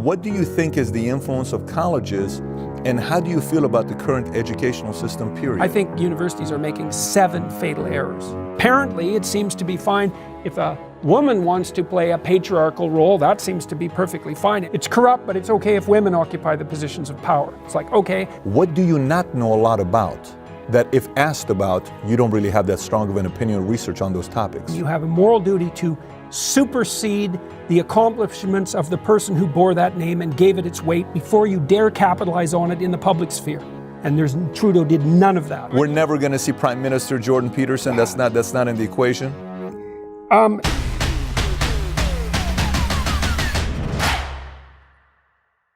What do you think is the influence of colleges, and how do you feel about the current educational system, period? I think universities are making 7 fatal errors. Apparently, it seems to be fine if a woman wants to play a patriarchal role. That seems to be perfectly fine. It's corrupt, but it's okay if women occupy the positions of power. It's like, okay. What do you not know a lot about that if asked about, you don't really have that strong of an opinion or research on those topics? You have a moral duty to supersede the accomplishments of the person who bore that name and gave it its weight before you dare capitalize on it in the public sphere. And Trudeau did none of that. We're never going to see Prime Minister Jordan Peterson. That's not in the equation.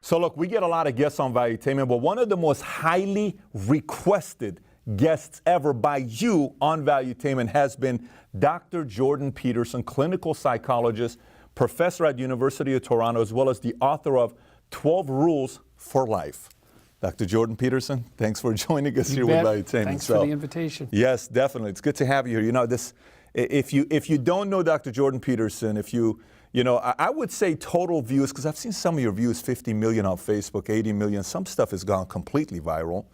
So look, we get a lot of guests on Valuetainment, but one of the most highly requested guests ever by you on Valuetainment has been Dr. Jordan Peterson, clinical psychologist, professor at University of Toronto, as well as the author of 12 Rules for Life. Dr. Jordan Peterson, thanks for joining us here with Valuetainment. Thanks for the invitation. Yes, definitely. It's good to have you here. You know, if you don't know Dr. Jordan Peterson, I would say total views, because I've seen some of your views, 50 million on Facebook, 80 million. Some stuff has gone completely viral.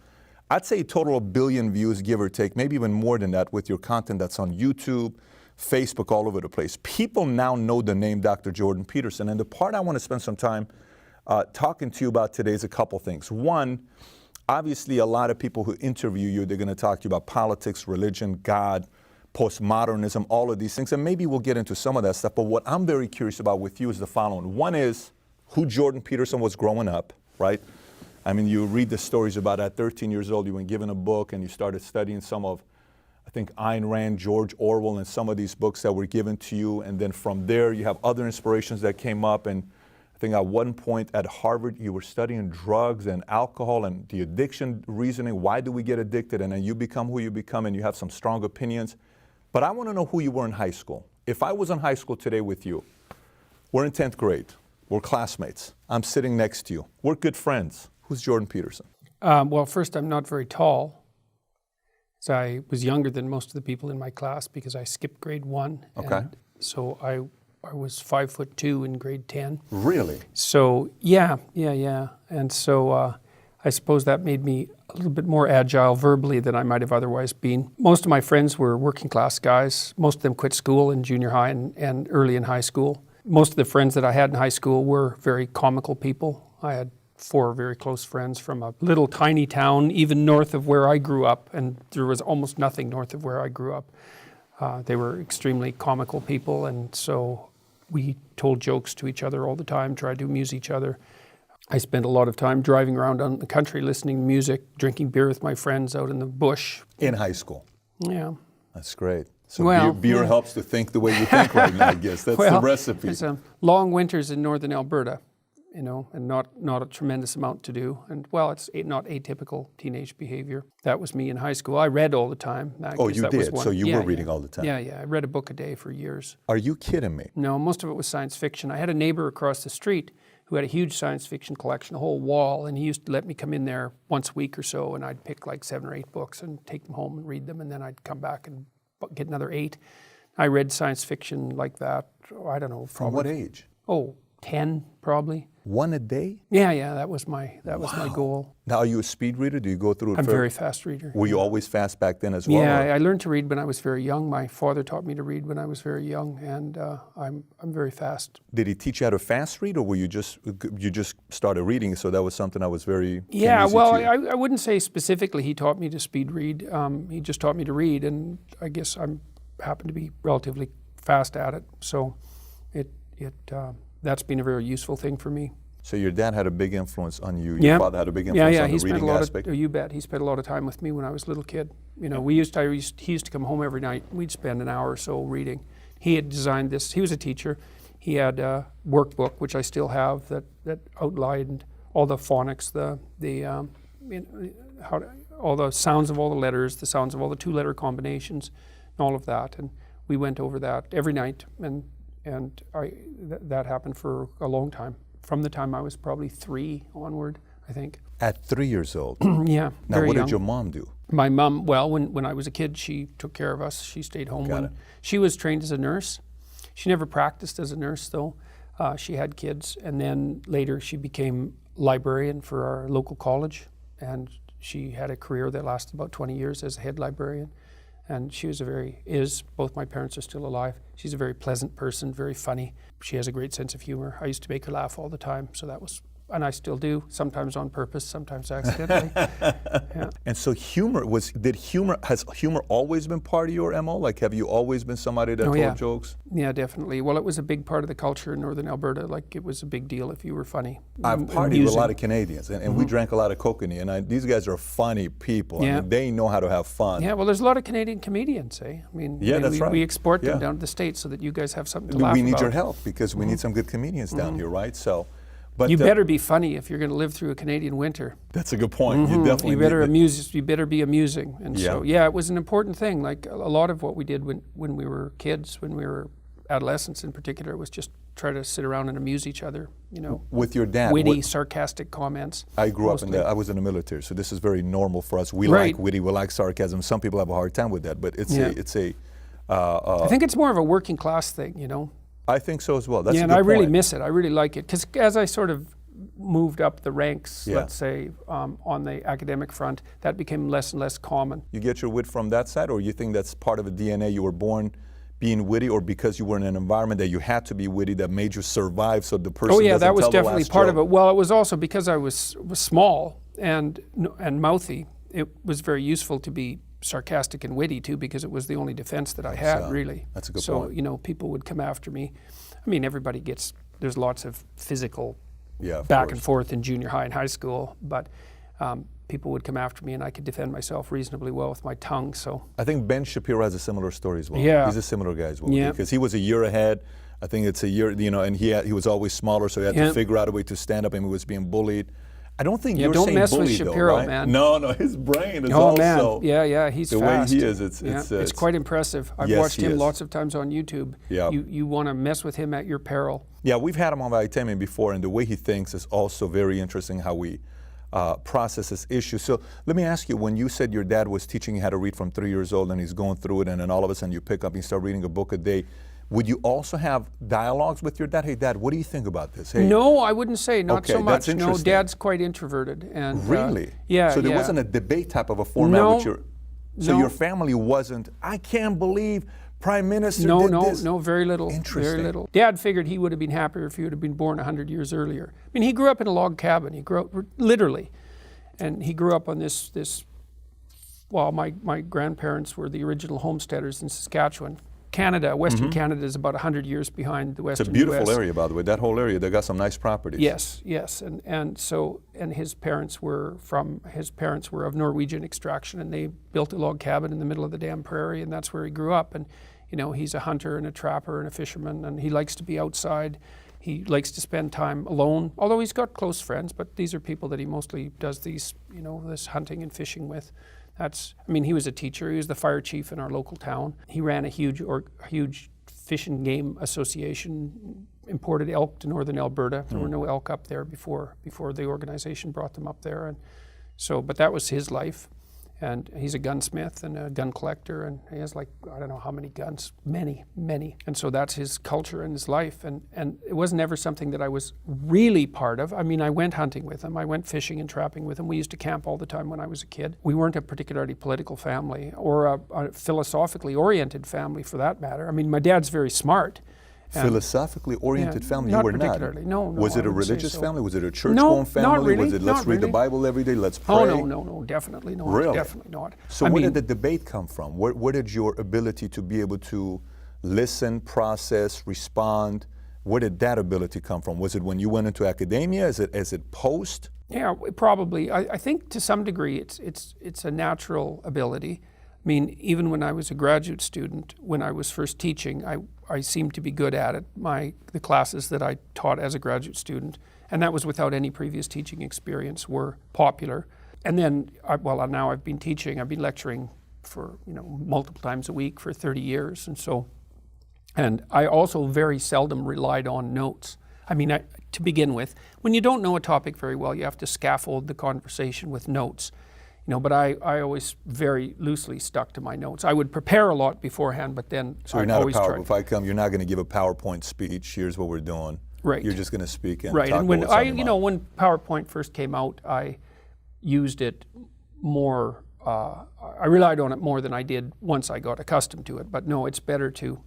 I'd say total 1 billion views, give or take, maybe even more than that with your content that's on YouTube, Facebook, all over the place. People now know the name Dr. Jordan Peterson. And the part I want to spend some time talking to you about today is a couple things. One, obviously a lot of people who interview you, they're going to talk to you about politics, religion, God, postmodernism, all of these things. And maybe we'll get into some of that stuff. But what I'm very curious about with you is the following. One is who Jordan Peterson was growing up, right? I mean, you read the stories about at 13 years old, you were given a book and you started studying some of, I think, Ayn Rand, George Orwell, and some of these books that were given to you. And then from there, you have other inspirations that came up. And I think at one point at Harvard, you were studying drugs and alcohol and the addiction reasoning. Why do we get addicted? And then you become who you become and you have some strong opinions. But I want to know who you were in high school. If I was in high school today with you, we're in 10th grade. We're classmates. I'm sitting next to you. We're good friends. Who's Jordan Peterson? Well, first, I'm not very tall. So I was younger than most of the people in my class because I skipped grade 1. Okay. And so I was 5'2" in grade 10. Really? So yeah. And so I suppose that made me a little bit more agile verbally than I might have otherwise been. Most of my friends were working class guys. Most of them quit school in junior high and early in high school. Most of the friends that I had in high school were very comical people. I had 4 very close friends from a little tiny town, even north of where I grew up, and there was almost nothing north of where I grew up. They were extremely comical people, and so we told jokes to each other all the time, tried to amuse each other. I spent a lot of time driving around on the country, listening to music, drinking beer with my friends out in the bush. In high school? Yeah. That's great. So beer helps to think the way you think right now, I guess. That's the recipe. It's long winters in northern Alberta, and not a tremendous amount to do. And it's not atypical teenage behavior. That was me in high school. I read all the time. Oh, you did? So you were reading all the time? Yeah. I read a book a day for years. Are you kidding me? No, most of it was science fiction. I had a neighbor across the street who had a huge science fiction collection, a whole wall, and he used to let me come in there once a week or so, and I'd pick like 7 or 8 books and take them home and read them, and then I'd come back and get another 8. I read science fiction like that, I don't know. From what age? 10 probably. 1 a day? Yeah, that was my goal. Now, are you a speed reader? Do you go through it? I'm a very fast reader. Were you always fast back then as well? Yeah, I learned to read when I was very young. My father taught me to read when I was very young, and I'm very fast. Did he teach you how to fast read, or were you just started reading, so that was something that was very Yeah, well, easy to you? I wouldn't say specifically he taught me to speed read. He just taught me to read, and I guess I happen to be relatively fast at it. So that's been a very useful thing for me. So your dad had a big influence on you. Your father had a big influence on the reading aspect. You bet. He spent a lot of time with me when I was a little kid. He used to come home every night. We'd spend an hour or so reading. He had designed this. He was a teacher. He had a workbook, which I still have, that outlined all the phonics, all the sounds of all the letters, the sounds of all the 2-letter combinations, and all of that. And we went over that every night, and that happened for a long time. From the time I was probably 3 onward, I think. At 3 years old? Yeah, Now, very what young. did your mom do? My mom, when I was a kid, she took care of us. She stayed home. She was trained as a nurse. She never practiced as a nurse, though. She had kids, and then later she became librarian for our local college, and she had a career that lasted about 20 years as a head librarian. And she was both my parents are still alive. She's a very pleasant person, very funny. She has a great sense of humor. I used to make her laugh all the time, so that was, and I still do, sometimes on purpose, sometimes accidentally. Yeah. And so has humor always been part of your MO? Like, have you always been somebody that told jokes? Yeah, definitely. Well, it was a big part of the culture in Northern Alberta. Like, it was a big deal if you were funny. I've partied with a lot of Canadians, and we drank a lot of kokanee, and these guys are funny people. Yeah. I mean, they know how to have fun. Yeah, well, there's a lot of Canadian comedians, eh? I mean, that's right. We export them down to the States so that you guys have something to laugh about. We need your help, because we need some good comedians down here, right? So, but you better be funny if you're going to live through a Canadian winter. That's a good point. You definitely you better be amusing. And so, it was an important thing. Like, a lot of what we did when we were kids, when we were adolescents in particular, was just try to sit around and amuse each other, you know. With your dad. Witty, sarcastic comments. I grew up I was in the military, so this is very normal for us. We like witty, we like sarcasm. Some people have a hard time with that, but I think it's more of a working class thing, you know. I think so as well. That's and I really miss it. I really like it, because as I sort of moved up the ranks, let's say, on the academic front, that became less and less common. You get your wit from that side, or you think that's part of the DNA? You were born being witty, or because you were in an environment that you had to be witty that made you survive, so the person doesn't that was tell the definitely last part joke? of it. Well, it was also because I was small and mouthy. It was very useful to be sarcastic and witty too, because it was the only defense that I had, really. That's a good point. point. So, you know, people would come after me. I mean, there's lots of physical back and forth in junior high and high school, but people would come after me, and I could defend myself reasonably well with my tongue. So I think Ben Shapiro has a similar story as well. Yeah. He's a similar guy as well, because he was a year ahead. I think it's a year, you know, and he was always smaller, so he had to figure out a way to stand up, and he was being bullied. I don't think you're don't saying mess bully, with Shapiro, though, right? man. No, his brain is also... Man. He's the fast. way he is, it's quite impressive. I've watched him lots of times on YouTube. Yeah. You want to mess with him at your peril. Yeah, we've had him on Valuetainment before, and the way he thinks is also very interesting, how we process this issue. So let me ask you, when you said your dad was teaching you how to read from 3 years old, and he's going through it, and then all of a sudden you pick up and you start reading a book a day, would you also have dialogues with your dad? Hey, Dad, what do you think about this? Hey. No, I wouldn't say, not so much. That's interesting. No, Dad's quite introverted. And really? Yeah. So there wasn't a debate type of a format with your... So No. your family wasn't, I can't believe Prime Minister did this. No, very little. Interesting. Very little. Dad figured he would have been happier if he would have been born 100 years earlier. I mean, he grew up in a log cabin. He grew up, literally. And he grew up on my grandparents were the original homesteaders in Saskatchewan. Canada, Western Canada is about 100 years behind the Western US. It's a beautiful area, by the way. That whole area, they got some nice properties. Yes. And his parents were of Norwegian extraction, and they built a log cabin in the middle of the damn prairie, and that's where he grew up. And, you know, he's a hunter and a trapper and a fisherman, and he likes to be outside. He likes to spend time alone, although he's got close friends, but these are people that he mostly does this hunting and fishing with. He was a teacher. He was the fire chief in our local town. He ran a huge fish and game association, imported elk to northern Alberta. There were no elk up there before the organization brought them up there. And so, but that was his life. And he's a gunsmith and a gun collector, and he has, like, I don't know how many guns, many. And so that's his culture and his life. And it wasn't ever something that I was really part of. I mean, I went hunting with him. I went fishing and trapping with him. We used to camp all the time when I was a kid. We weren't a particularly political family or a philosophically oriented family, for that matter. I mean, my dad's very smart. Philosophically oriented family, you not were particularly. not? No, Was it I a wouldn't say religious so. family? Was it a church-going family? Not really. Was it let's read the Bible every day, let's pray? Oh, no, definitely not. Really? Definitely not. So where did the debate come from? Where did your ability to be able to listen, process, respond, where did that ability come from? Was it when you went into academia? Is it post? Yeah, probably. I think to some degree it's a natural ability. I mean, even when I was a graduate student, when I was first teaching, I seemed to be good at it. The classes that I taught as a graduate student, and that was without any previous teaching experience, were popular. And then, now I've been teaching, I've been lecturing for, multiple times a week for 30 years. And I also very seldom relied on notes. I mean, to begin with, when you don't know a topic very well, you have to scaffold the conversation with notes. But I always very loosely stuck to my notes. I would prepare a lot beforehand, but then So you're not a PowerPoint. If I come, you're not going to give a PowerPoint speech. Here's what we're doing. Right. You're just going to speak and Right, talk and when about what's on your mind. when PowerPoint first came out, I used it more. I relied on it more than I did once I got accustomed to it. But no, it's better to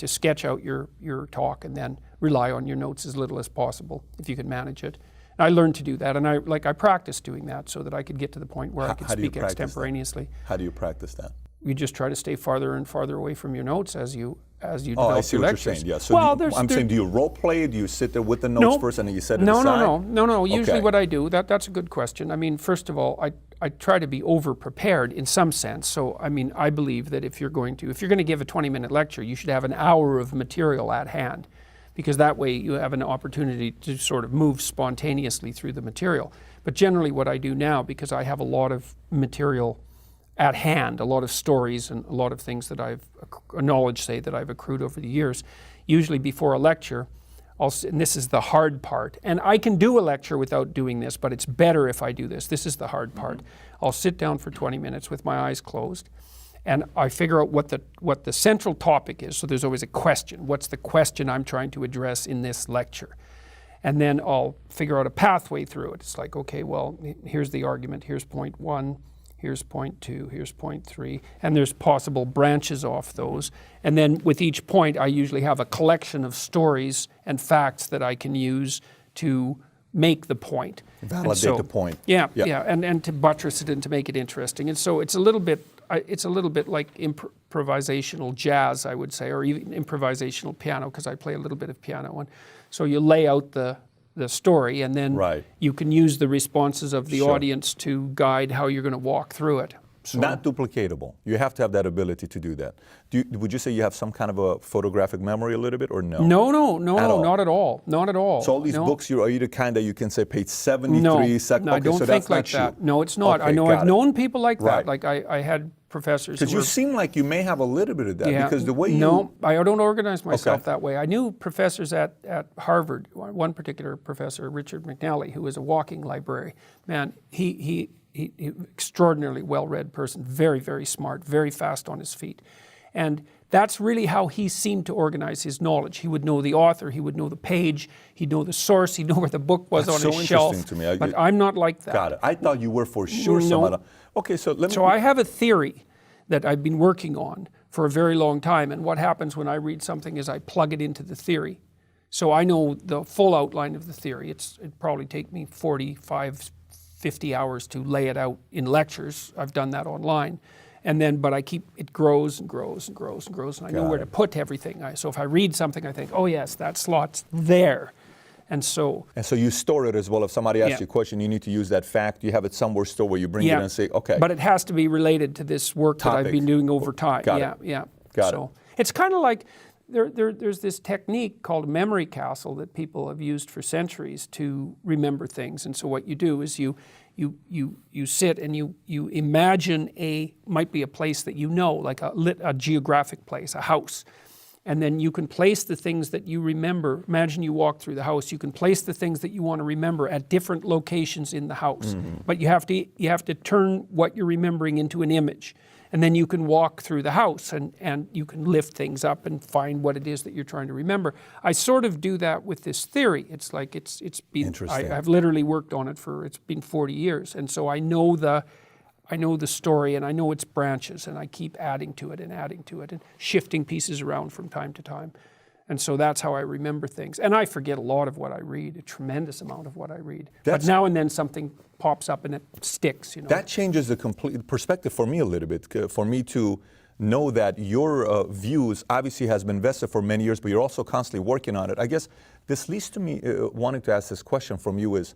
sketch out your talk and then rely on your notes as little as possible if you can manage it. And I learned to do that, and I practiced doing that so that I could get to the point where I could speak extemporaneously. How do you practice that? You just try to stay farther and farther away from your notes as you develop your I see what lectures. you're saying. Yeah. So I'm saying, do you role play? Do you sit there with the notes first and then you set it aside? No. Usually what I do, that's a good question. I mean, first of all, I try to be over prepared in some sense. So, I mean, I believe that if you're going to give a 20-minute lecture, you should have an hour of material at hand, because that way you have an opportunity to sort of move spontaneously through the material. But generally what I do now, because I have a lot of material at hand, a lot of stories and a lot of things that knowledge that I've accrued over the years, usually before a lecture, and this is the hard part, and I can do a lecture without doing this, but it's better if I do this. This is the hard part. I'll sit down for 20 minutes with my eyes closed, and I figure out what the central topic is. So there's always a question. What's the question I'm trying to address in this lecture? And then I'll figure out a pathway through it. It's like, okay, well, here's the argument, here's point 1, here's point 2, here's point 3, and there's possible branches off those. And then with each point, I usually have a collection of stories and facts that I can use to make the point. Validate the point. Yeah, and to buttress it and to make it interesting. And so it's a little bit like improvisational jazz, I would say, or even improvisational piano, because I play a little bit of piano. And so you lay out the story, and then you can use the responses of the audience to guide how you're going to walk through it. So, not duplicatable. You have to have that ability to do that. Would you say you have some kind of a photographic memory a little bit, or no? No, not at all. Not at all. So all these books, are you the kind that you can say page 73? No, I don't think like that. No, it's not. Okay, I know I've known people like that. Right. Like I had professors. Because you seem like you may have a little bit of that. Because the way you... No, I don't organize myself that way. I knew professors at Harvard, one particular professor, Richard McNally, who was a walking library. Man, he extraordinarily well-read person, very, very smart, very fast on his feet. And that's really how he seemed to organize his knowledge. He would know the author, he would know the page, he'd know the source, he'd know where the book was on his shelf. That's so interesting to me. But I'm not like that. Got it. I thought you were for sure No. Okay, so let me... So I have a theory that I've been working on for a very long time, and what happens when I read something is I plug it into the theory. So I know the full outline of the theory. It'd probably take me 45, 50 hours to lay it out in lectures. I've done that online. And then, but it grows and grows and grows and grows, and I know where to put everything. So if I read something, I think, oh yes, that slot's there. And so you store it as well. If somebody asks you a question, you need to use that fact. You have it somewhere stored where you bring it in and say, okay. But it has to be related to this work that I've been doing over time. Got it. It's kind of like there's this technique called memory castle that people have used for centuries to remember things. And so what you do is you sit and you imagine might be a place that you know, like a geographic place, a house. And then you can place the things that you remember. Imagine you walk through the house. You can place the things that you want to remember at different locations in the house. Mm-hmm. But you have to turn what you're remembering into an image. And then you can walk through the house and you can lift things up and find what it is that you're trying to remember. I sort of do that with this theory. It's like it's been, I've literally worked on it it's been 40 years. And so I know the story and I know its branches, and I keep adding to it and shifting pieces around from time to time. And so that's how I remember things. And I forget a lot of what I read, a tremendous amount of what I read. But now and then something pops up and it sticks, That changes the complete perspective for me a little bit, for me to know that your views obviously has been vested for many years, but you're also constantly working on it. I guess this leads to me wanting to ask this question from you is,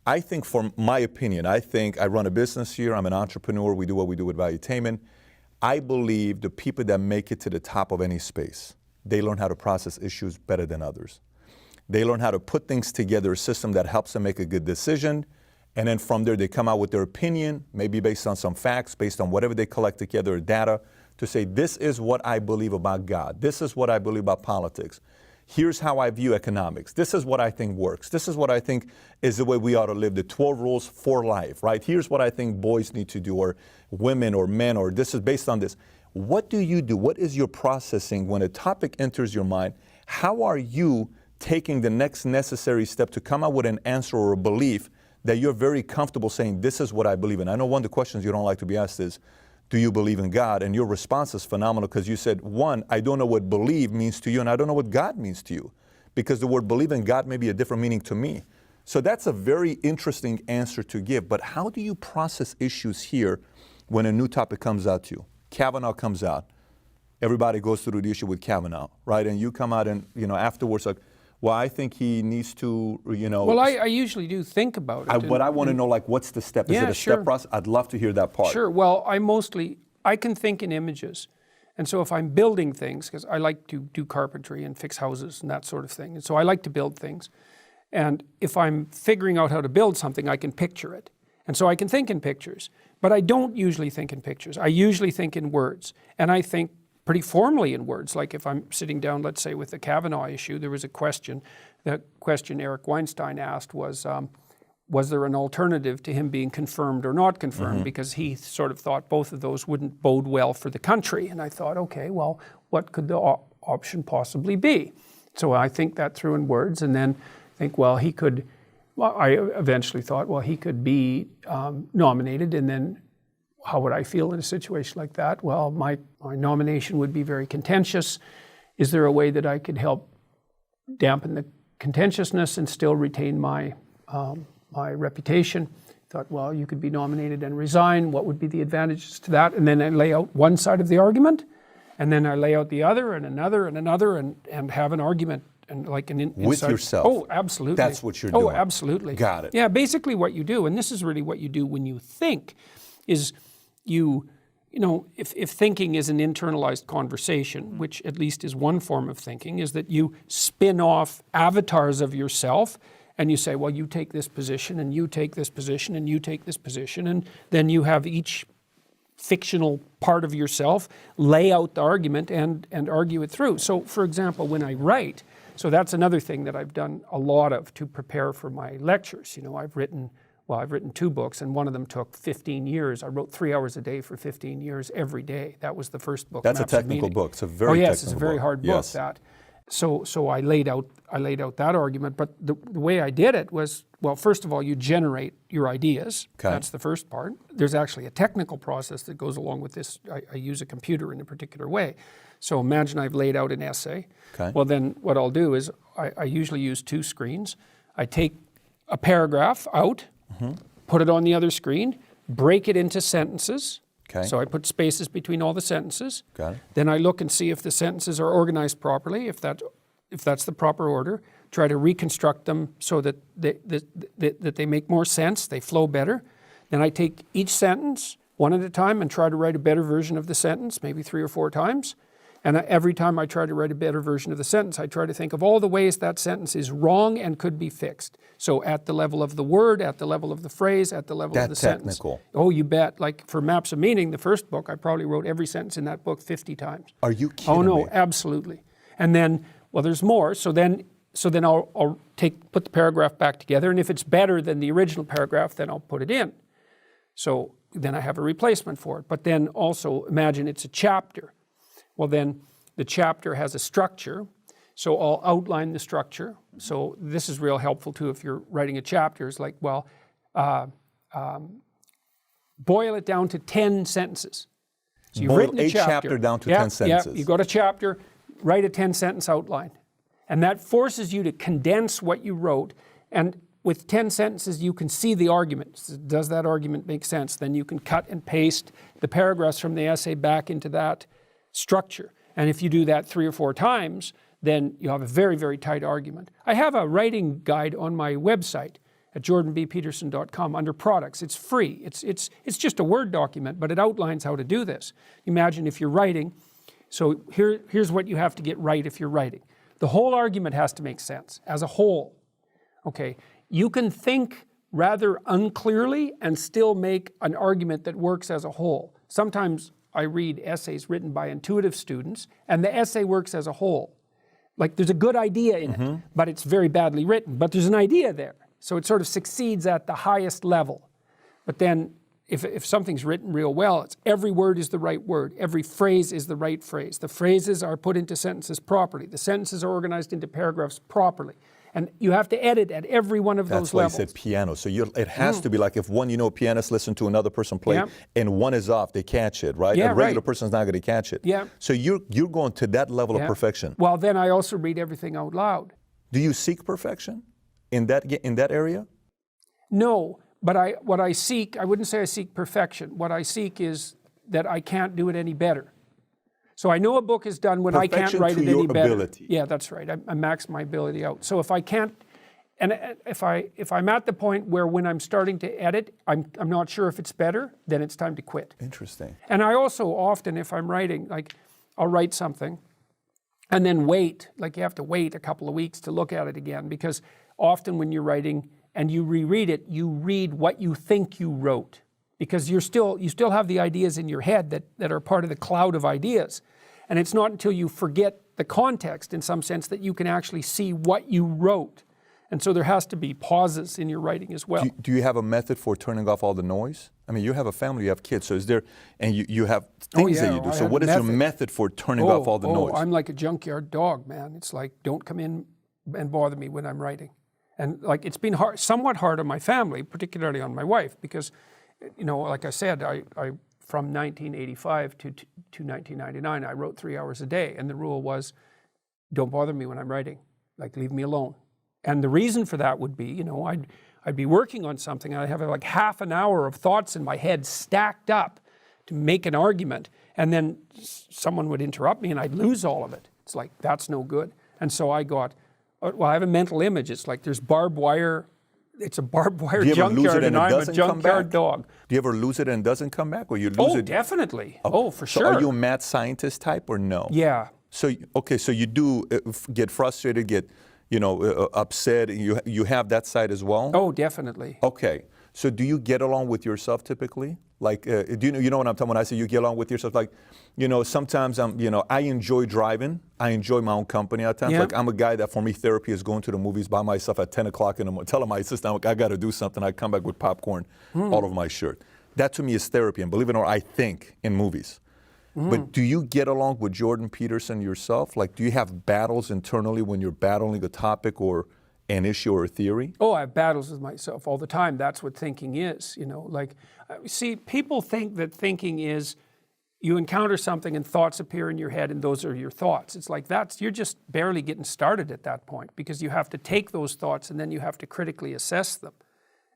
I think, from my opinion, I run a business here, I'm an entrepreneur, we do what we do with Valuetainment. I believe the people that make it to the top of any space, they learn how to process issues better than others. They learn how to put things together, a system that helps them make a good decision, and then from there they come out with their opinion, maybe based on some facts, based on whatever they collect together, data, to say, this is what I believe about God, this is what I believe about politics. Here's how I view economics. This is what I think works. This is what I think is the way we ought to live, the 12 rules for life, right? Here's what I think boys need to do, or women or men, or this is based on this. What do you do? What is your processing when a topic enters your mind? How are you taking the next necessary step to come up with an answer or a belief that you're very comfortable saying, this is what I believe in. I know one of the questions you don't like to be asked is, do you believe in God? And your response is phenomenal because you said, one, I don't know what believe means to you, and I don't know what God means to you, because the word believe in God may be a different meaning to me. So that's a very interesting answer to give. But how do you process issues here when a new topic comes out to you? Kavanaugh comes out. Everybody goes through the issue with Kavanaugh, right? And you come out and, afterwards, like, well, I think he needs to, Well, I usually do think about it. But I want to know, like, what's the step? Is it a step process? I'd love to hear that part. Sure. Well, I can think in images. And so if I'm building things, because I like to do carpentry and fix houses and that sort of thing. And so I like to build things. And if I'm figuring out how to build something, I can picture it. And so I can think in pictures. But I don't usually think in pictures. I usually think in words. And I think pretty formally in words. Like if I'm sitting down, let's say, with the Kavanaugh issue, there was a question. The question Eric Weinstein asked was there an alternative to him being confirmed or not confirmed? Because he sort of thought both of those wouldn't bode well for the country. And I thought, okay, well, what could the option possibly be? So I think that through in words, and then think, well, I eventually thought, well, he could be nominated, and then how would I feel in a situation like that? Well, my nomination would be very contentious. Is there a way that I could help dampen the contentiousness and still retain my reputation? Thought, well, you could be nominated and resign. What would be the advantages to that? And then I lay out one side of the argument, and then I lay out the other and another and another, and have an argument. And like with yourself. Oh, absolutely. That's what you're doing. Oh, absolutely. Got it. Yeah, basically what you do, and this is really what you do when you think, is if thinking is an internalized conversation, which at least is one form of thinking, is that you spin off avatars of yourself and you say, well, you take this position and you take this position and you take this position, and then you have each fictional part of yourself lay out the argument and argue it through. So, for example, when I write, so that's another thing that I've done a lot of to prepare for my lectures. I've written 2 books, and one of them took 15 years. I wrote 3 hours a day for 15 years every day. That was the first book. That's a technical book. It's a very technical book. It's a very hard book. That. So I laid out that argument. But the way I did it was, well, first of all, you generate your ideas. Okay. That's the first part. There's actually a technical process that goes along with this. I use a computer in a particular way. So imagine I've laid out an essay. Okay. Well, then what I'll do is I usually use 2 screens. I take a paragraph out, put it on the other screen, break it into sentences. Okay. So I put spaces between all the sentences. Got it. Then I look and see if the sentences are organized properly, if that's the proper order. Try to reconstruct them so that they make more sense, they flow better. Then I take each sentence one at a time and try to write a better version of the sentence, maybe 3 or 4 times. And every time I try to write a better version of the sentence, I try to think of all the ways that sentence is wrong and could be fixed. So at the level of the word, at the level of the phrase, at the level of the sentence. Technical. Oh, you bet. Like for Maps of Meaning, the first book, I probably wrote every sentence in that book 50 times. Are you kidding me? Oh, no, absolutely. And then, well, there's more. So then I'll put the paragraph back together, and if it's better than the original paragraph, then I'll put it in. So then I have a replacement for it. But then also imagine it's a chapter. Well, then the chapter has a structure, so I'll outline the structure. So this is real helpful too if you're writing a chapter. It's like, well, boil it down to 10 sentences. So you've written a chapter down to 10 sentences. Yeah, you got a chapter, write a 10-sentence outline. And that forces you to condense what you wrote, and with 10 sentences, you can see the argument. Does that argument make sense? Then you can cut and paste the paragraphs from the essay back into that structure. And if you do that 3 or 4 times, then you have a very, very tight argument. I have a writing guide on my website at jordanbpeterson.com under products. It's free. It's just a Word document, but it outlines how to do this. Imagine if you're writing. So here's what you have to get right if you're writing. The whole argument has to make sense as a whole. Okay, you can think rather unclearly and still make an argument that works as a whole. Sometimes I read essays written by intuitive students, and the essay works as a whole. Like there's a good idea in it, but it's very badly written. But there's an idea there. So it sort of succeeds at the highest level. But then if something's written real well, it's every word is the right word. Every phrase is the right phrase. The phrases are put into sentences properly. The sentences are organized into paragraphs properly. And you have to edit at every one of those levels. That's why I said piano. So it has to be like if one, pianist listen to another person play and one is off, they catch it, right? Yeah, a regular person's not going to catch it. Yeah. So you're going to that level of perfection. Well, then I also read everything out loud. Do you seek perfection in that area? No, but what I seek, I wouldn't say I seek perfection. What I seek is that I can't do it any better. So I know a book is done when I can't write it any better. Ability. Yeah, that's right. I max my ability out. So if I can't, and if I'm at the point where when I'm starting to edit, I'm not sure if it's better, then it's time to quit. Interesting. And I also often, if I'm writing, like I'll write something and then wait, like you have to wait a couple of weeks to look at it again, because often when you're writing and you reread it, you read what you think you wrote, because you still have the ideas in your head that are part of the cloud of ideas. And it's not until you forget the context in some sense that you can actually see what you wrote. And so there has to be pauses in your writing as well. Do you have a method for turning off all the noise? I mean, you have a family, you have kids, so is there, and you have things that you do. So what is your method for turning off all the noise? I'm like a junkyard dog, man. It's like, don't come in and bother me when I'm writing. And like, it's been somewhat hard on my family, particularly on my wife, because, like I said, I from 1985 to 1999, I wrote 3 hours a day. And the rule was, don't bother me when I'm writing. Like, leave me alone. And the reason for that would be, I'd be working on something and I'd have like half an hour of thoughts in my head stacked up to make an argument. And then someone would interrupt me and I'd lose all of it. It's like, that's no good. And so I have a mental image. It's like there's barbed wire. It's a barbed wire junkyard and I'm a junkyard dog. Do you ever lose it and it doesn't come back, or you lose it? Oh, definitely. Oh, for sure. So are you a mad scientist type or no? Yeah. So, okay, so you do get frustrated, get upset, and you have that side as well? Oh, definitely. Okay. So do you get along with yourself typically? Like, do you know what I'm talking when I say you get along with yourself? Like, sometimes I enjoy driving. I enjoy my own company at times. Yeah. Like, I'm a guy that for me, therapy is going to the movies by myself at 10 o'clock in the morning, telling my assistant, I got to do something. I come back with popcorn all over my shirt. That to me is therapy. And believe it or not, I think in movies. But do you get along with Jordan Peterson yourself? Like, do you have battles internally when you're battling a topic or an issue or a theory? Oh, I have battles with myself all the time. That's what thinking is, See, people think that thinking is you encounter something and thoughts appear in your head and those are your thoughts. It's like you're just barely getting started at that point, because you have to take those thoughts and then you have to critically assess them.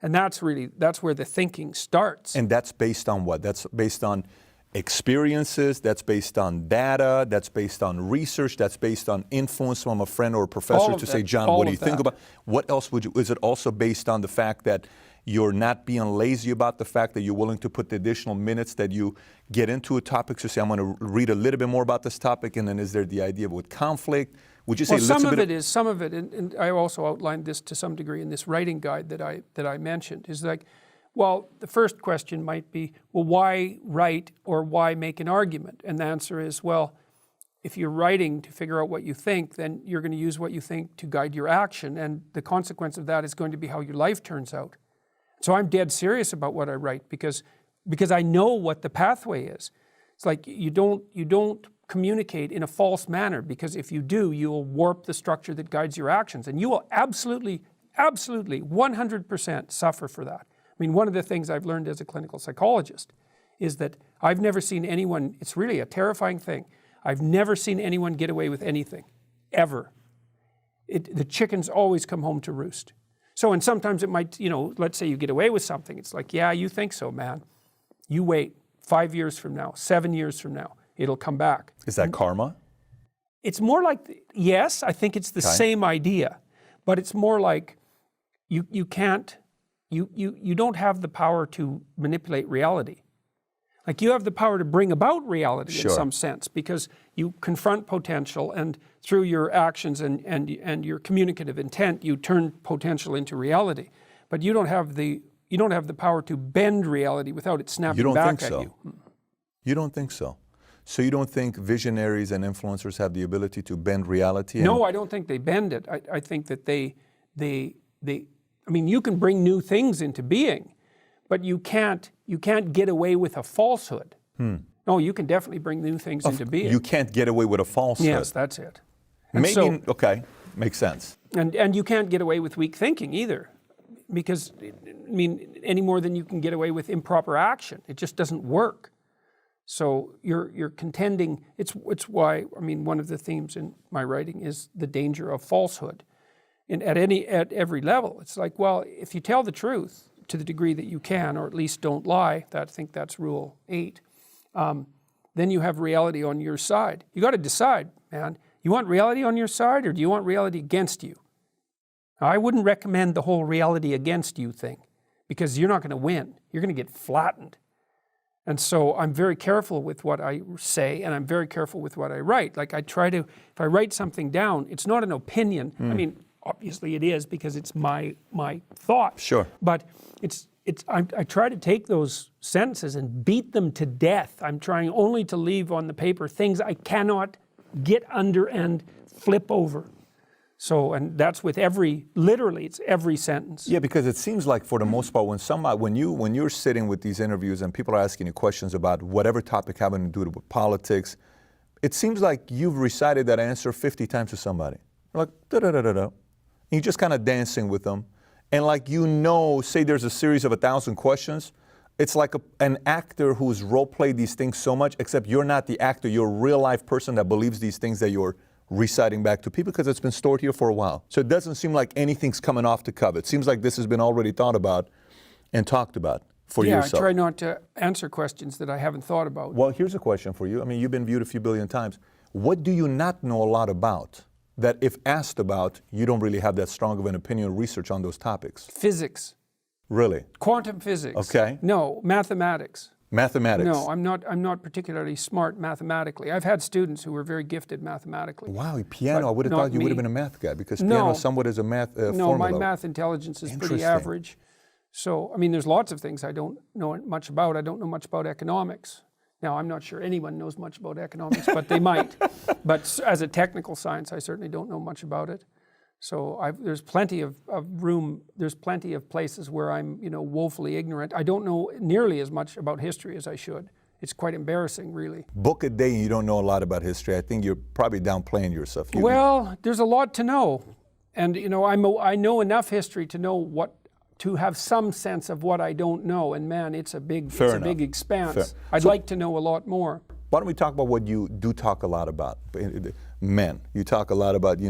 And that's where the thinking starts. And that's based on what? That's based on experiences, that's based on data, that's based on research, that's based on influence from a friend or a professor to say, John, what do you think about? What else is it also based on the fact that you're not being lazy about the fact that you're willing to put the additional minutes that you get into a topic to say, I'm going to read a little bit more about this topic, and then is there the idea with conflict? Would you say some of it, and I also outlined this to some degree in this writing guide that I mentioned, is like, well, the first question might be, well, why write or why make an argument? And the answer is, well, if you're writing to figure out what you think, then you're going to use what you think to guide your action. And the consequence of that is going to be how your life turns out. So I'm dead serious about what I write because I know what the pathway is. It's like you don't communicate in a false manner, because if you do, you will warp the structure that guides your actions. And you will absolutely, 100% suffer for that. I mean, one of the things I've learned as a clinical psychologist is that I've never seen anyone, it's really a terrifying thing, I've never seen anyone get away with anything, ever. The chickens always come home to roost. So, and sometimes it might, let's say you get away with something, it's like, yeah, you think so, man. You wait 5 years from now, 7 years from now, it'll come back. Is that karma? It's more like, yes, I think it's the same idea, but it's more like you don't have the power to manipulate reality. Like, you have the power to bring about reality in some sense, because you confront potential, and through your actions and your communicative intent, you turn potential into reality. But you don't have the power to bend reality without it snapping back at you. You don't think so? So you don't think visionaries and influencers have the ability to bend reality? No, I don't think they bend it. I think that they I mean, you can bring new things into being, but you can't get away with a falsehood. No, you can definitely bring new things into being. You can't get away with a falsehood. Yes, that's it. And Maybe, so, okay, makes sense. and you can't get away with weak thinking either, because, I mean, any more than you can get away with improper action. It just doesn't work. So you're contending, it's why, I mean, one of the themes in my writing is the danger of falsehood. And at every level, it's like, well, if you tell the truth to the degree that you can, or at least don't lie, I think that's rule 8, then you have reality on your side. You got to decide, man, you want reality on your side, or do you want reality against you? Now, I wouldn't recommend the whole reality against you thing, because you're not going to win. You're going to get flattened. And so I'm very careful with what I say, and I'm very careful with what I write. Like I try to, if I write something down, it's not an opinion. I mean, obviously it is, because it's my thought. Sure. But I try to take those sentences and beat them to death. I'm trying only to leave on the paper things I cannot get under and flip over. So, and that's with literally, it's every sentence. Yeah, because it seems like for the most part, when you're sitting with these interviews and people are asking you questions about whatever topic having to do with politics, it seems like you've recited that answer 50 times to somebody. You're like, da-da-da-da-da. And you're just kind of dancing with them. And like, say there's a series of 1,000 questions. It's like an actor who's role-played these things so much, except you're not the actor. You're a real-life person that believes these things that you're reciting back to people, because it's been stored here for a while. So it doesn't seem like anything's coming off the cuff. It seems like this has been already thought about and talked about for yourself. Yeah, I try not to answer questions that I haven't thought about. Well, here's a question for you. I mean, you've been viewed a few billion times. What do you not know a lot about that if asked about, you don't really have that strong of an opinion or research on those topics? Physics. Really? Quantum physics. Okay. No, mathematics. Mathematics. No, I'm not particularly smart mathematically. I've had students who were very gifted mathematically. Wow, piano, I would have thought you would have been a math guy, because No. piano somewhat is a math formula. No, my math intelligence is pretty average. So, I mean, there's lots of things I don't know much about. I don't know much about economics. Now, I'm not sure anyone knows much about economics, but they might. But as a technical science, I certainly don't know much about it. So there's plenty of room, there's plenty of places where I'm, woefully ignorant. I don't know nearly as much about history as I should. It's quite embarrassing, really. Book a day and you don't know a lot about history. I think you're probably downplaying yourself. Well, there's a lot to know. And, I know enough history to know to have some sense of what I don't know. And man, it's a big expanse. Fair. I'd like to know a lot more. Why don't we talk about what you do talk a lot about? Men. You talk a lot about,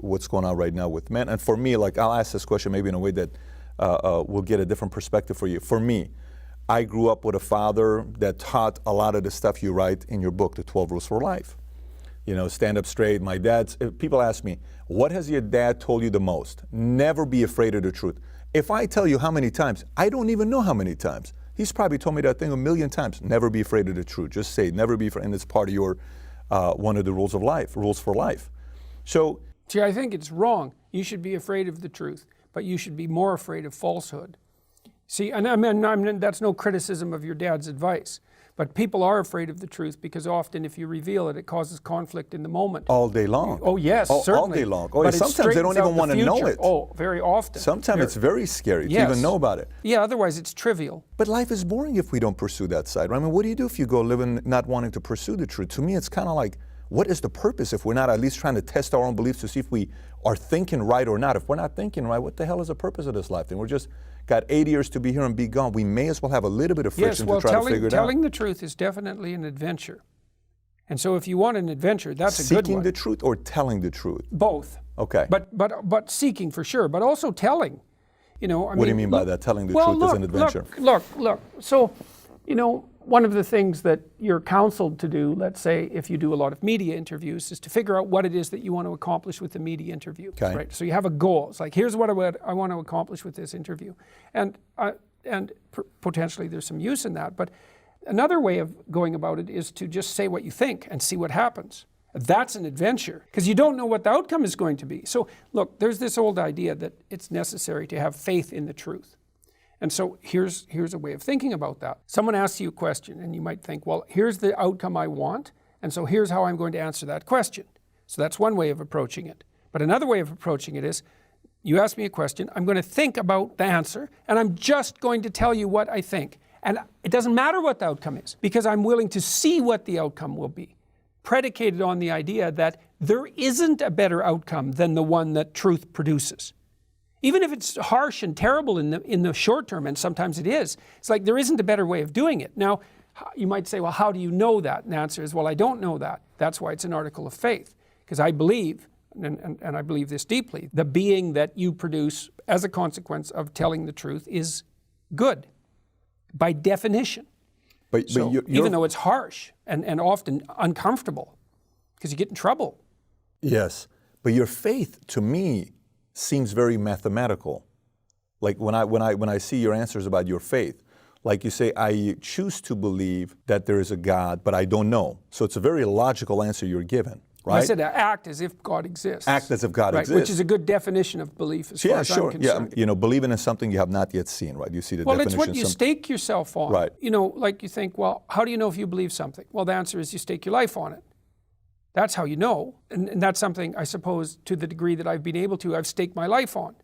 what's going on right now with men. And for me, like, I'll ask this question maybe in a way that will get a different perspective for you. For me, I grew up with a father that taught a lot of the stuff you write in your book, The 12 Rules for Life. Stand up straight. My people ask me, what has your dad told you the most? Never be afraid of the truth. If I tell you how many times, I don't even know how many times. He's probably told me that thing 1,000,000 times. Never be afraid of the truth. Just say it. Never be afraid. And it's part of your, one of the rules of life, rules for life. So, see, I think it's wrong. You should be afraid of the truth, but you should be more afraid of falsehood. See, and that's no criticism of your dad's advice, but people are afraid of the truth because often if you reveal it, it causes conflict in the moment. All day long. Oh, yes, certainly. All day long. Oh, but sometimes they don't even want to know it. Oh, very often. Sometimes it's very scary to even know about it. Yeah, otherwise it's trivial. But life is boring if we don't pursue that side. I mean, what do you do if you go living not wanting to pursue the truth? To me, it's kind of like, what is the purpose if we're not at least trying to test our own beliefs to see if we are thinking right or not? If we're not thinking right, what the hell is the purpose of this life? Then we're just got 80 years to be here and be gone. We may as well have a little bit of friction to try to figure it out. Telling the truth is definitely an adventure. And so if you want an adventure, that's a good one. Seeking the truth or telling the truth? Both. Okay. But seeking for sure, but also telling. What do you mean by that? Telling the truth is an adventure? Look. So, one of the things that you're counseled to do, let's say if you do a lot of media interviews, is to figure out what it is that you want to accomplish with the media interview. Okay. Right? So you have a goal. It's like, here's what I want to accomplish with this interview. And potentially there's some use in that. But another way of going about it is to just say what you think and see what happens. That's an adventure, because you don't know what the outcome is going to be. So look, there's this old idea that it's necessary to have faith in the truth. And so here's a way of thinking about that. Someone asks you a question and you might think, well, here's the outcome I want, and so here's how I'm going to answer that question. So that's one way of approaching it. But another way of approaching it is, You ask me a question, I'm going to think about the answer, and I'm just going to tell you what I think. And it doesn't matter what the outcome is, because I'm willing to see what the outcome will be, predicated on the idea that there isn't a better outcome than the one that truth produces. Even if it's harsh and terrible in the short term, and sometimes it is, it's like there isn't a better way of doing it. Now, you might say, well, how do you know that? And the answer is, well, I don't know that. That's why it's an article of faith, because I believe, and I believe this deeply, the being that you produce as a consequence of telling the truth is good, by definition. But even though it's harsh and often uncomfortable, because you get in trouble. Yes, but your faith, to me, seems very mathematical. Like when I see your answers about your faith, like you say, I choose to believe that there is a God, but I don't know. So it's a very logical answer you're given, right? I said act as if God exists. Act as if God exists. Which is a good definition of belief as far as I'm concerned. Yeah, believing in something you have not yet seen, right? You see the definition. Well, it's what you stake yourself on. Right. Like you think, well, how do you know if you believe something? Well, the answer is you stake your life on it. That's how you know. And that's something, I suppose, to the degree that I've been able to, I've staked my life on.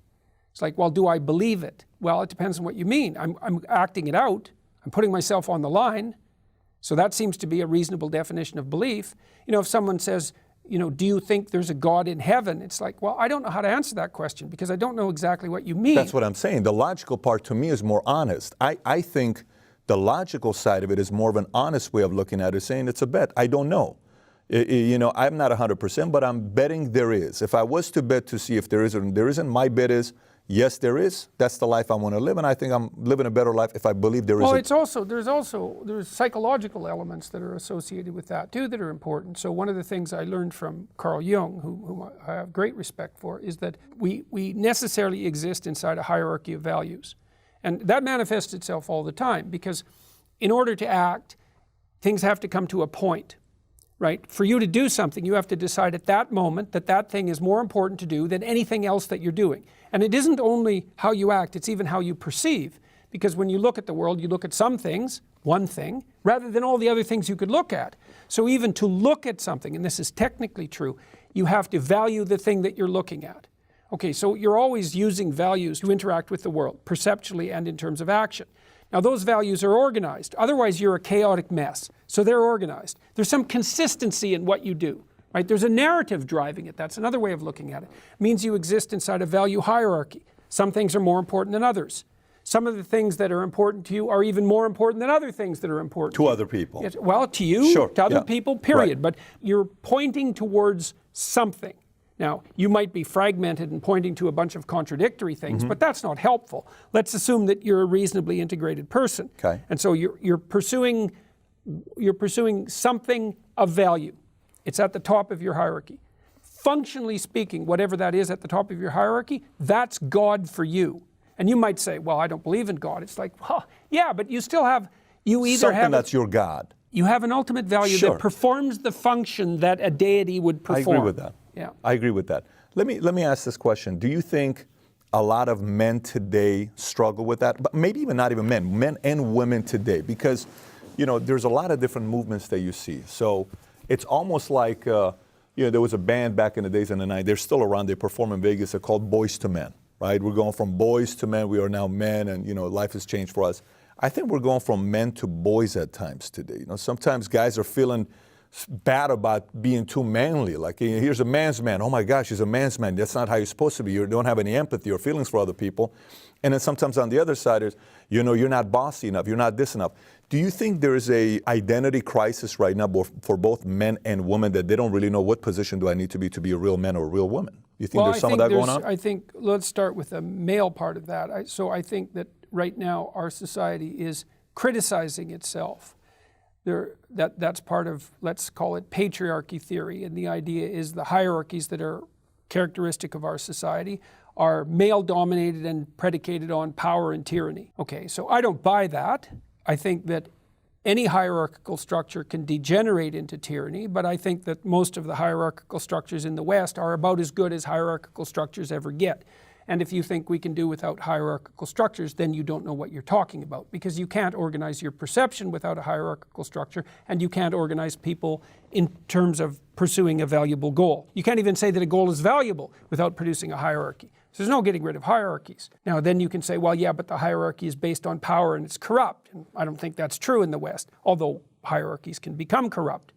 It's like, well, do I believe it? Well, it depends on what you mean. I'm acting it out. I'm putting myself on the line. So that seems to be a reasonable definition of belief. If someone says, do you think there's a God in heaven? It's like, well, I don't know how to answer that question because I don't know exactly what you mean. That's what I'm saying. The logical part to me is more honest. I think the logical side of it is more of an honest way of looking at it, saying it's a bet. I don't know. I'm not 100%, but I'm betting there is. If I was to bet to see if there is or there isn't, my bet is, yes, there is. That's the life I want to live, and I think I'm living a better life if I believe there is. Well, there's psychological elements that are associated with that too that are important. So one of the things I learned from Carl Jung, whom I have great respect for, is that we necessarily exist inside a hierarchy of values. And that manifests itself all the time because in order to act, things have to come to a point. Right? For you to do something, you have to decide at that moment that that thing is more important to do than anything else that you're doing. And it isn't only how you act, it's even how you perceive. Because when you look at the world, you look at some things, one thing, rather than all the other things you could look at. So even to look at something, and this is technically true, you have to value the thing that you're looking at. Okay, so you're always using values to interact with the world, perceptually and in terms of action. Now those values are organized. Otherwise you're a chaotic mess. So they're organized. There's some consistency in what you do, right? There's a narrative driving it. That's another way of looking at it. It means you exist inside a value hierarchy. Some things are more important than others. Some of the things that are important to you are even more important than other things that are important to other people. Yes, well, to you, sure, to other people, period. Right. But you're pointing towards something. Now, you might be fragmented and pointing to a bunch of contradictory things, but that's not helpful. Let's assume that you're a reasonably integrated person. Okay. And so you're pursuing something of value. It's at the top of your hierarchy. Functionally speaking, whatever that is at the top of your hierarchy, that's God for you. And you might say, well, I don't believe in God. It's like, well, yeah, but you still have, something that's your God. You have an ultimate value that performs the function that a deity would perform. I agree with that. Yeah. I agree with that. Let me ask this question. Do you think a lot of men today struggle with that? But maybe even not even men and women today, because, there's a lot of different movements that you see. So it's almost like, there was a band back in the days in the 90s, they're still around, they perform in Vegas, they're called Boys to Men, right? We're going from boys to men, we are now men, and, life has changed for us. I think we're going from men to boys at times today. Sometimes guys are feeling bad about being too manly. Like, here's a man's man. Oh my gosh, he's a man's man. That's not how you're supposed to be. You don't have any empathy or feelings for other people. And then sometimes on the other side is, you're not bossy enough. You're not this enough. Do you think there is a identity crisis right now for both men and women that they don't really know what position do I need to be a real man or a real woman? You think there's some of that going on? I think, let's start with the male part of that. So I think that right now our society is criticizing itself. That's part of, let's call it patriarchy theory, and the idea is the hierarchies that are characteristic of our society are male-dominated and predicated on power and tyranny. Okay, so I don't buy that. I think that any hierarchical structure can degenerate into tyranny, but I think that most of the hierarchical structures in the West are about as good as hierarchical structures ever get. And if you think we can do without hierarchical structures, then you don't know what you're talking about, because you can't organize your perception without a hierarchical structure, and you can't organize people in terms of pursuing a valuable goal. You can't even say that a goal is valuable without producing a hierarchy. So there's no getting rid of hierarchies. Now then you can say, well, yeah, but the hierarchy is based on power and it's corrupt. And I don't think that's true in the West, although hierarchies can become corrupt.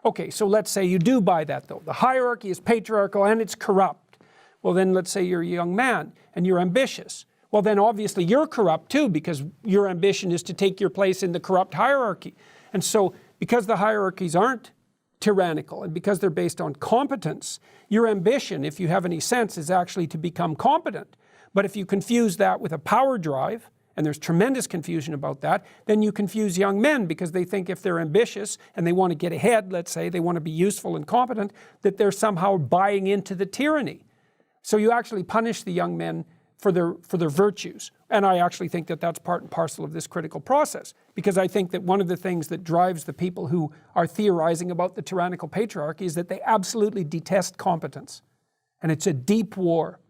Okay, so let's say you do buy that though. The hierarchy is patriarchal and it's corrupt. Well then let's say you're a young man and you're ambitious. Well then obviously you're corrupt too, because your ambition is to take your place in the corrupt hierarchy. And so because the hierarchies aren't tyrannical and because they're based on competence, your ambition, if you have any sense, is actually to become competent. But if you confuse that with a power drive, and there's tremendous confusion about that, then you confuse young men because they think if they're ambitious and they want to get ahead, let's say, they want to be useful and competent, that they're somehow buying into the tyranny. So you actually punish the young men for their virtues. And I actually think that that's part and parcel of this critical process, because I think that one of the things that drives the people who are theorizing about the tyrannical patriarchy is that they absolutely detest competence. And it's a deep war.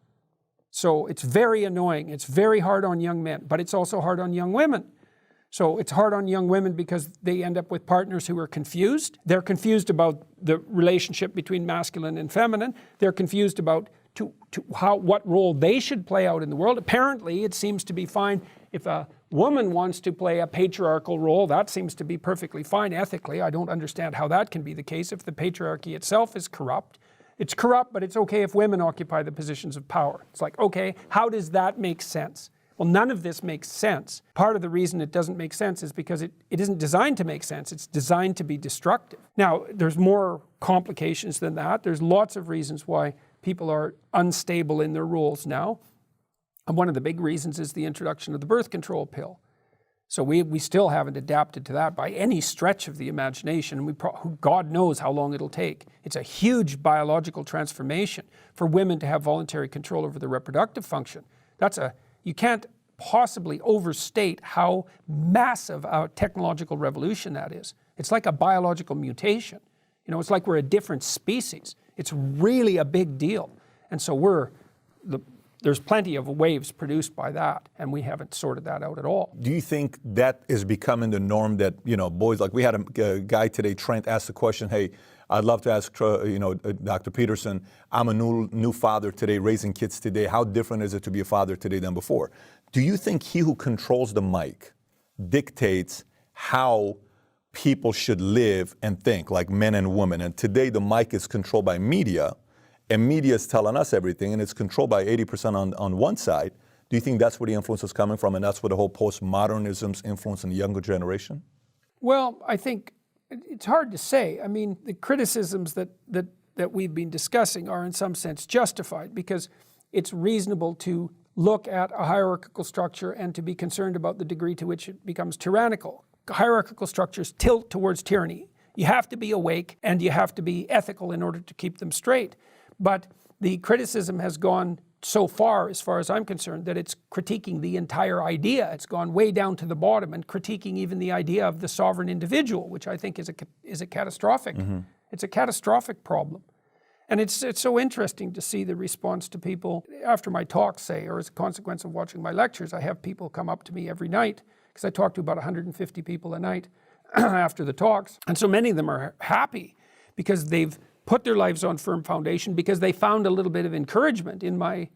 So it's very annoying. It's very hard on young men, but it's also hard on young women. So it's hard on young women because they end up with partners who are confused. They're confused about the relationship between masculine and feminine. They're confused about what role they should play out in the world. Apparently, it seems to be fine if a woman wants to play a patriarchal role. That seems to be perfectly fine ethically. I don't understand how that can be the case if the patriarchy itself is corrupt. It's corrupt, but it's okay if women occupy the positions of power. It's like, okay, how does that make sense? Well, none of this makes sense. Part of the reason it doesn't make sense is because it isn't designed to make sense. It's designed to be destructive. Now, there's more complications than that. There's lots of reasons why people are unstable in their roles now. And one of the big reasons is the introduction of the birth control pill. So we still haven't adapted to that by any stretch of the imagination. And God knows how long it'll take. It's a huge biological transformation for women to have voluntary control over their reproductive function. You can't possibly overstate how massive a technological revolution that is. It's like a biological mutation. You know, it's like we're a different species. It's really a big deal. And so there's plenty of waves produced by that, and we haven't sorted that out at all. Do you think that is becoming the norm that, boys, like we had a guy today, Trent, asked the question, hey, I'd love to ask, Dr. Peterson, I'm a new father today, raising kids today. How different is it to be a father today than before? Do you think he who controls the mic dictates how people should live and think, like men and women? And today the mic is controlled by media, and media is telling us everything, and it's controlled by 80% on one side. Do you think that's where the influence is coming from, and that's where the whole postmodernism's influence in the younger generation? Well, I think it's hard to say. I mean, the criticisms that we've been discussing are in some sense justified, because it's reasonable to look at a hierarchical structure and to be concerned about the degree to which it becomes tyrannical. Hierarchical structures tilt towards tyranny. You have to be awake and you have to be ethical in order to keep them straight. But the criticism has gone so far as I'm concerned, that it's critiquing the entire idea. It's gone way down to the bottom and critiquing even the idea of the sovereign individual, which I think is a catastrophic. Mm-hmm. It's a catastrophic problem. And it's so interesting to see the response to people after my talks, say, or as a consequence of watching my lectures. I have people come up to me every night, because I talk to about 150 people a night after the talks. And so many of them are happy because they've put their lives on firm foundation, because they found a little bit of encouragement in my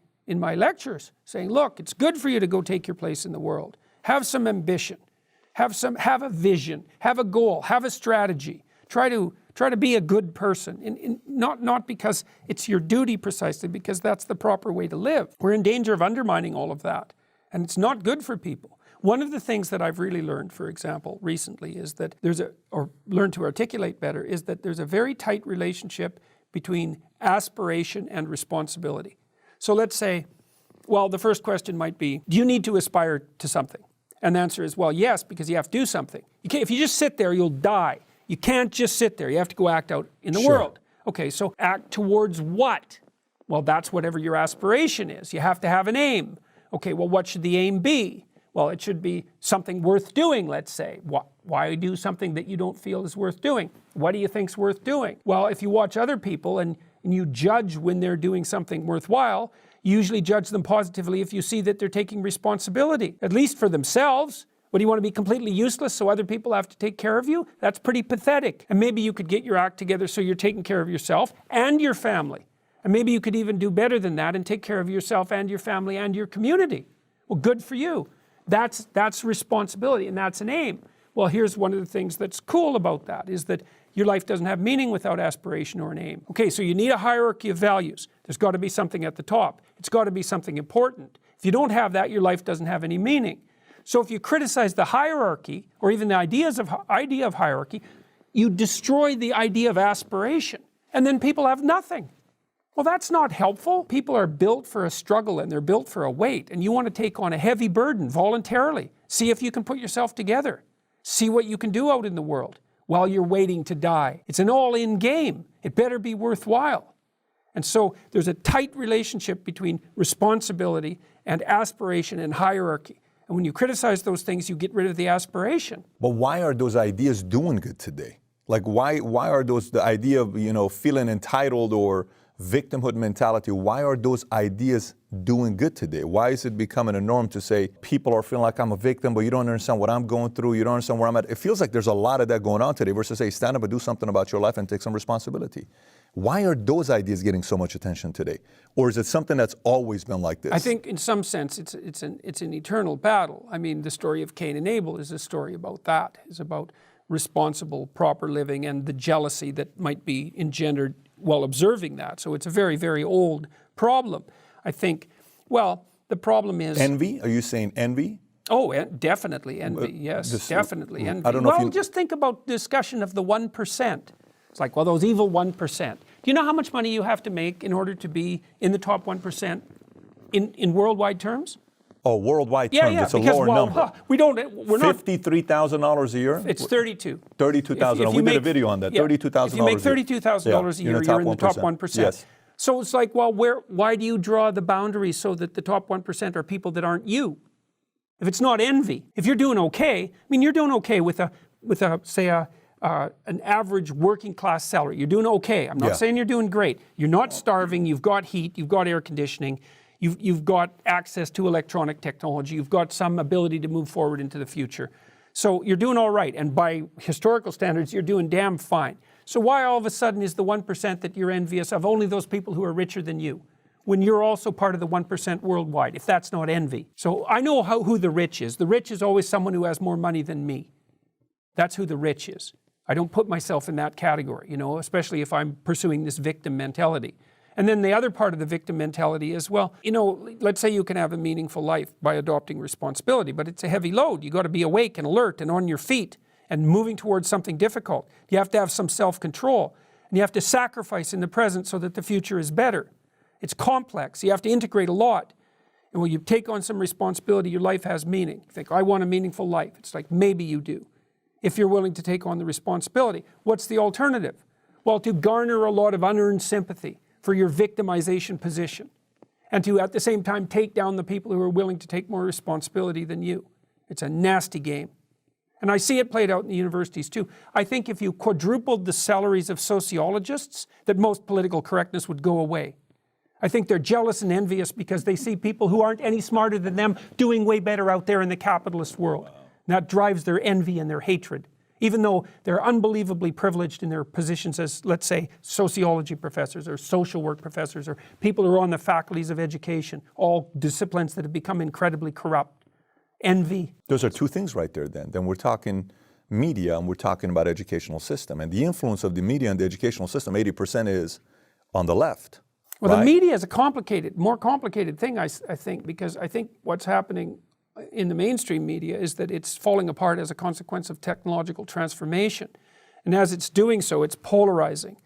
lectures, saying, look, it's good for you to go take your place in the world. Have some ambition, have a vision, have a goal, have a strategy. Try to be a good person, not because it's your duty precisely, because that's the proper way to live. We're in danger of undermining all of that, and it's not good for people. One of the things that I've really learned, for example, recently is that learned to articulate better, is that there's a very tight relationship between aspiration and responsibility. So let's say, well, the first question might be, do you need to aspire to something? And the answer is, well, yes, because you have to do something. If you just sit there, you'll die. You can't just sit there. You have to go act out in the world. Okay, so act towards what? Well, that's whatever your aspiration is. You have to have an aim. Okay, well, what should the aim be? Well, it should be something worth doing, let's say. Why do something that you don't feel is worth doing? What do you think's worth doing? Well, if you watch other people and you judge when they're doing something worthwhile, you usually judge them positively if you see that they're taking responsibility, at least for themselves. What, do you want to be completely useless so other people have to take care of you? That's pretty pathetic. And maybe you could get your act together so you're taking care of yourself and your family. And maybe you could even do better than that and take care of yourself and your family and your community. Well, good for you. That's responsibility, and that's an aim. Well, here's one of the things that's cool about that, is that your life doesn't have meaning without aspiration or an aim. Okay, so you need a hierarchy of values. There's got to be something at the top. It's got to be something important. If you don't have that, your life doesn't have any meaning. So if you criticize the hierarchy, or even the idea of hierarchy, you destroy the idea of aspiration, and then people have nothing. Well, that's not helpful. People are built for a struggle, and they're built for a weight, and you want to take on a heavy burden voluntarily. See if you can put yourself together. See what you can do out in the world while you're waiting to die. It's an all-in game. It better be worthwhile. And so there's a tight relationship between responsibility and aspiration and hierarchy. And when you criticize those things, you get rid of the aspiration. But why are those ideas doing good today? Like why are those, the idea of, feeling entitled or victimhood mentality, why are those ideas doing good today? Why is it becoming a norm to say people are feeling like I'm a victim, but you don't understand what I'm going through, you don't understand where I'm at? It feels like there's a lot of that going on today versus say stand up and do something about your life and take some responsibility. Why are those ideas getting so much attention today? Or is it something that's always been like this? I think in some sense it's an eternal battle. I mean, the story of Cain and Abel is a story about that. It's about responsible, proper living and the jealousy that might be engendered while observing that. So it's a very, very old problem. I think, well, the problem is... Envy? Are you saying envy? Oh, definitely envy, yes, definitely envy. I don't know just think about the discussion of the 1%. It's like, well, those evil 1%. Do you know how much money you have to make in order to be in the top 1% in worldwide terms? Oh, worldwide terms, it's a lower number. We're not... $53,000 a year? It's 32. $32,000. We did a video on that. $32,000 If you make $32,000 a year, you're in the top 1%. Yes. So it's like, well, why do you draw the boundaries so that the top 1% are people that aren't you? If it's not envy, if you're doing okay, I mean, you're doing okay with an average working class salary. You're doing okay. I'm not saying you're doing great. You're not starving. You've got heat. You've got air conditioning. You've got access to electronic technology. You've got some ability to move forward into the future. So you're doing all right. And by historical standards, you're doing damn fine. So why all of a sudden is the 1% that you're envious of only those people who are richer than you, when you're also part of the 1% worldwide, if that's not envy? So I know who the rich is. The rich is always someone who has more money than me. That's who the rich is. I don't put myself in that category, especially if I'm pursuing this victim mentality. And then the other part of the victim mentality is, well, let's say you can have a meaningful life by adopting responsibility, but it's a heavy load. You got to be awake and alert and on your feet and moving towards something difficult. You have to have some self-control, and you have to sacrifice in the present so that the future is better. It's complex. You have to integrate a lot. And when you take on some responsibility, your life has meaning. You think, I want a meaningful life. It's like, maybe you do, if you're willing to take on the responsibility. What's the alternative? Well, to garner a lot of unearned sympathy for your victimization position, and to at the same time take down the people who are willing to take more responsibility than you. It's a nasty game. And I see it played out in the universities too. I think if you quadrupled the salaries of sociologists, that most political correctness would go away. I think they're jealous and envious because they see people who aren't any smarter than them doing way better out there in the capitalist world. Wow. And that drives their envy and their hatred, even though they're unbelievably privileged in their positions as, let's say, sociology professors or social work professors or people who are on the faculties of education, all disciplines that have become incredibly corrupt. Envy. Those are two things right there then. Then we're talking media and we're talking about educational system. And the influence of the media and the educational system, 80% is on the left. Well, right? The media is a more complicated thing, I think, because I think what's happening in the mainstream media is that it's falling apart as a consequence of technological transformation. And as it's doing so, it's polarizing.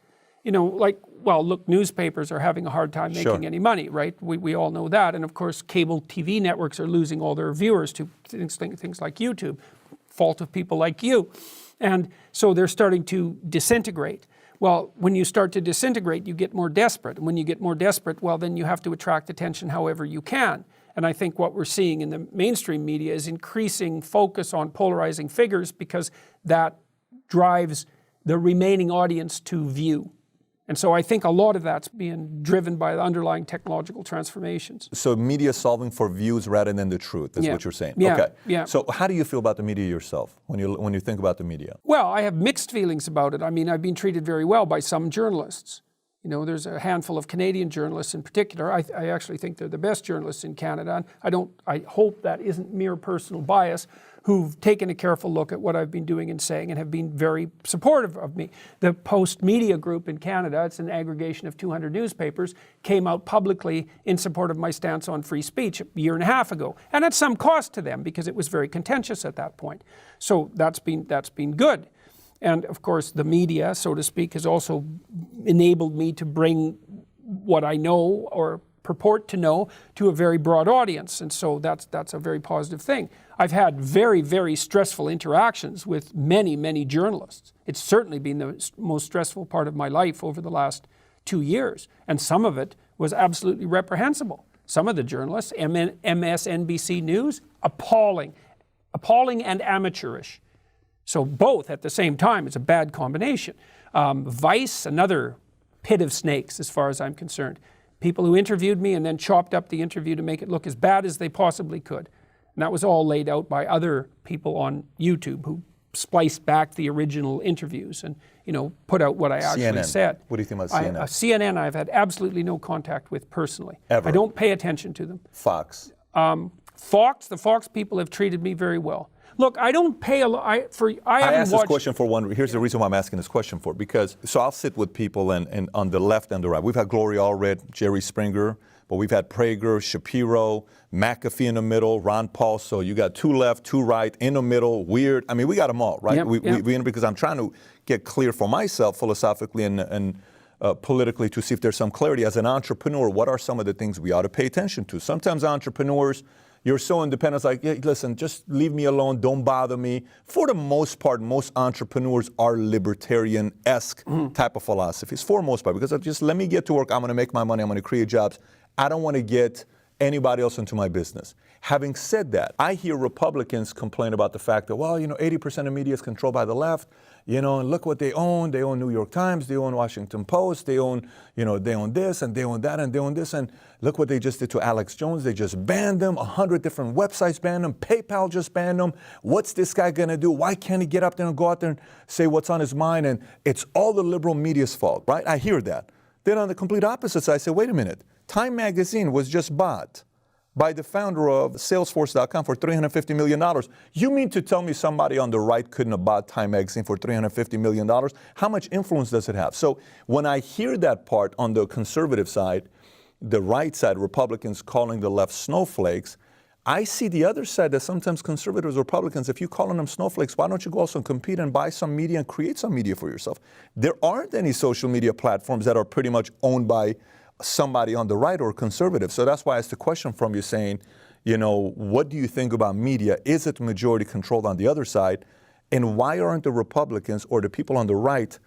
Look, newspapers are having a hard time making any money, right? We all know that. And of course, cable TV networks are losing all their viewers to things like YouTube, fault of people like you. And so they're starting to disintegrate. Well, when you start to disintegrate, you get more desperate. And when you get more desperate, well, then you have to attract attention however you can. And I think what we're seeing in the mainstream media is increasing focus on polarizing figures because that drives the remaining audience to view. And so I think a lot of that's being driven by the underlying technological transformations. So media solving for views rather than the truth is what you're saying. Yeah. Okay. Yeah. So how do you feel about the media yourself when you think about the media? Well, I have mixed feelings about it. I mean, I've been treated very well by some journalists. You know, there's a handful of Canadian journalists in particular. I actually think they're the best journalists in Canada. And I hope that isn't mere personal bias, who've taken a careful look at what I've been doing and saying and have been very supportive of me. The Post Media Group in Canada, it's an aggregation of 200 newspapers, came out publicly in support of my stance on free speech a year and a half ago. And at some cost to them, because it was very contentious at that point. So that's been good. And of course, the media, so to speak, has also enabled me to bring what I know or purport to know to a very broad audience. And so that's a very positive thing. I've had very, very stressful interactions with many, many journalists. It's certainly been the most stressful part of my life over the last 2 years. And some of it was absolutely reprehensible. Some of the journalists, MSNBC News, appalling and amateurish. So both at the same time is a bad combination. Vice, another pit of snakes as far as I'm concerned. People who interviewed me and then chopped up the interview to make it look as bad as they possibly could. And that was all laid out by other people on YouTube who spliced back the original interviews and, you know, put out what I actually said. What do you think about CNN? CNN I've had absolutely no contact with personally. Ever? I don't pay attention to them. Fox? The Fox people have treated me very well. Look, I don't pay a lot. I asked this question for one. Here's the reason why I'm asking this question for. Because, so I'll sit with people and on the left and the right. We've had Gloria Allred, Jerry Springer, but we've had Prager, Shapiro, McAfee in the middle, Ron Paul. So you got two left, two right, in the middle, weird. I mean, we got them all, right? Yep, because I'm trying to get clear for myself philosophically and politically to see if there's some clarity. As an entrepreneur, what are some of the things we ought to pay attention to? Sometimes entrepreneurs, you're so independent, it's like, hey, listen, just leave me alone, don't bother me. For the most part, most entrepreneurs are libertarian-esque type of philosophies, for the most part, because just let me get to work, I'm gonna make my money, I'm gonna create jobs. I don't wanna get anybody else into my business. Having said that, I hear Republicans complain about the fact that, well, 80% of media is controlled by the left, and look what they own. They own New York Times, they own Washington Post, they own, they own this and they own that and they own this. And look what they just did to Alex Jones. They just banned them. 100 different websites banned them. PayPal just banned them. What's this guy gonna do? Why can't he get up there and go out there and say what's on his mind? And it's all the liberal media's fault, right? I hear that. Then on the complete opposite side, I say, wait a minute. Time magazine was just bought by the founder of Salesforce.com for $350 million. You mean to tell me somebody on the right couldn't have bought Time magazine for $350 million? How much influence does it have? So when I hear that part on the conservative side, the right side, Republicans calling the left snowflakes, I see the other side that sometimes conservatives, Republicans, if you're calling them snowflakes, why don't you go also and compete and buy some media and create some media for yourself? There aren't any social media platforms that are pretty much owned by somebody on the right or conservative. So that's why I asked the question from you saying, what do you think about media? Is it majority controlled on the other side? And why aren't the Republicans or the people on the right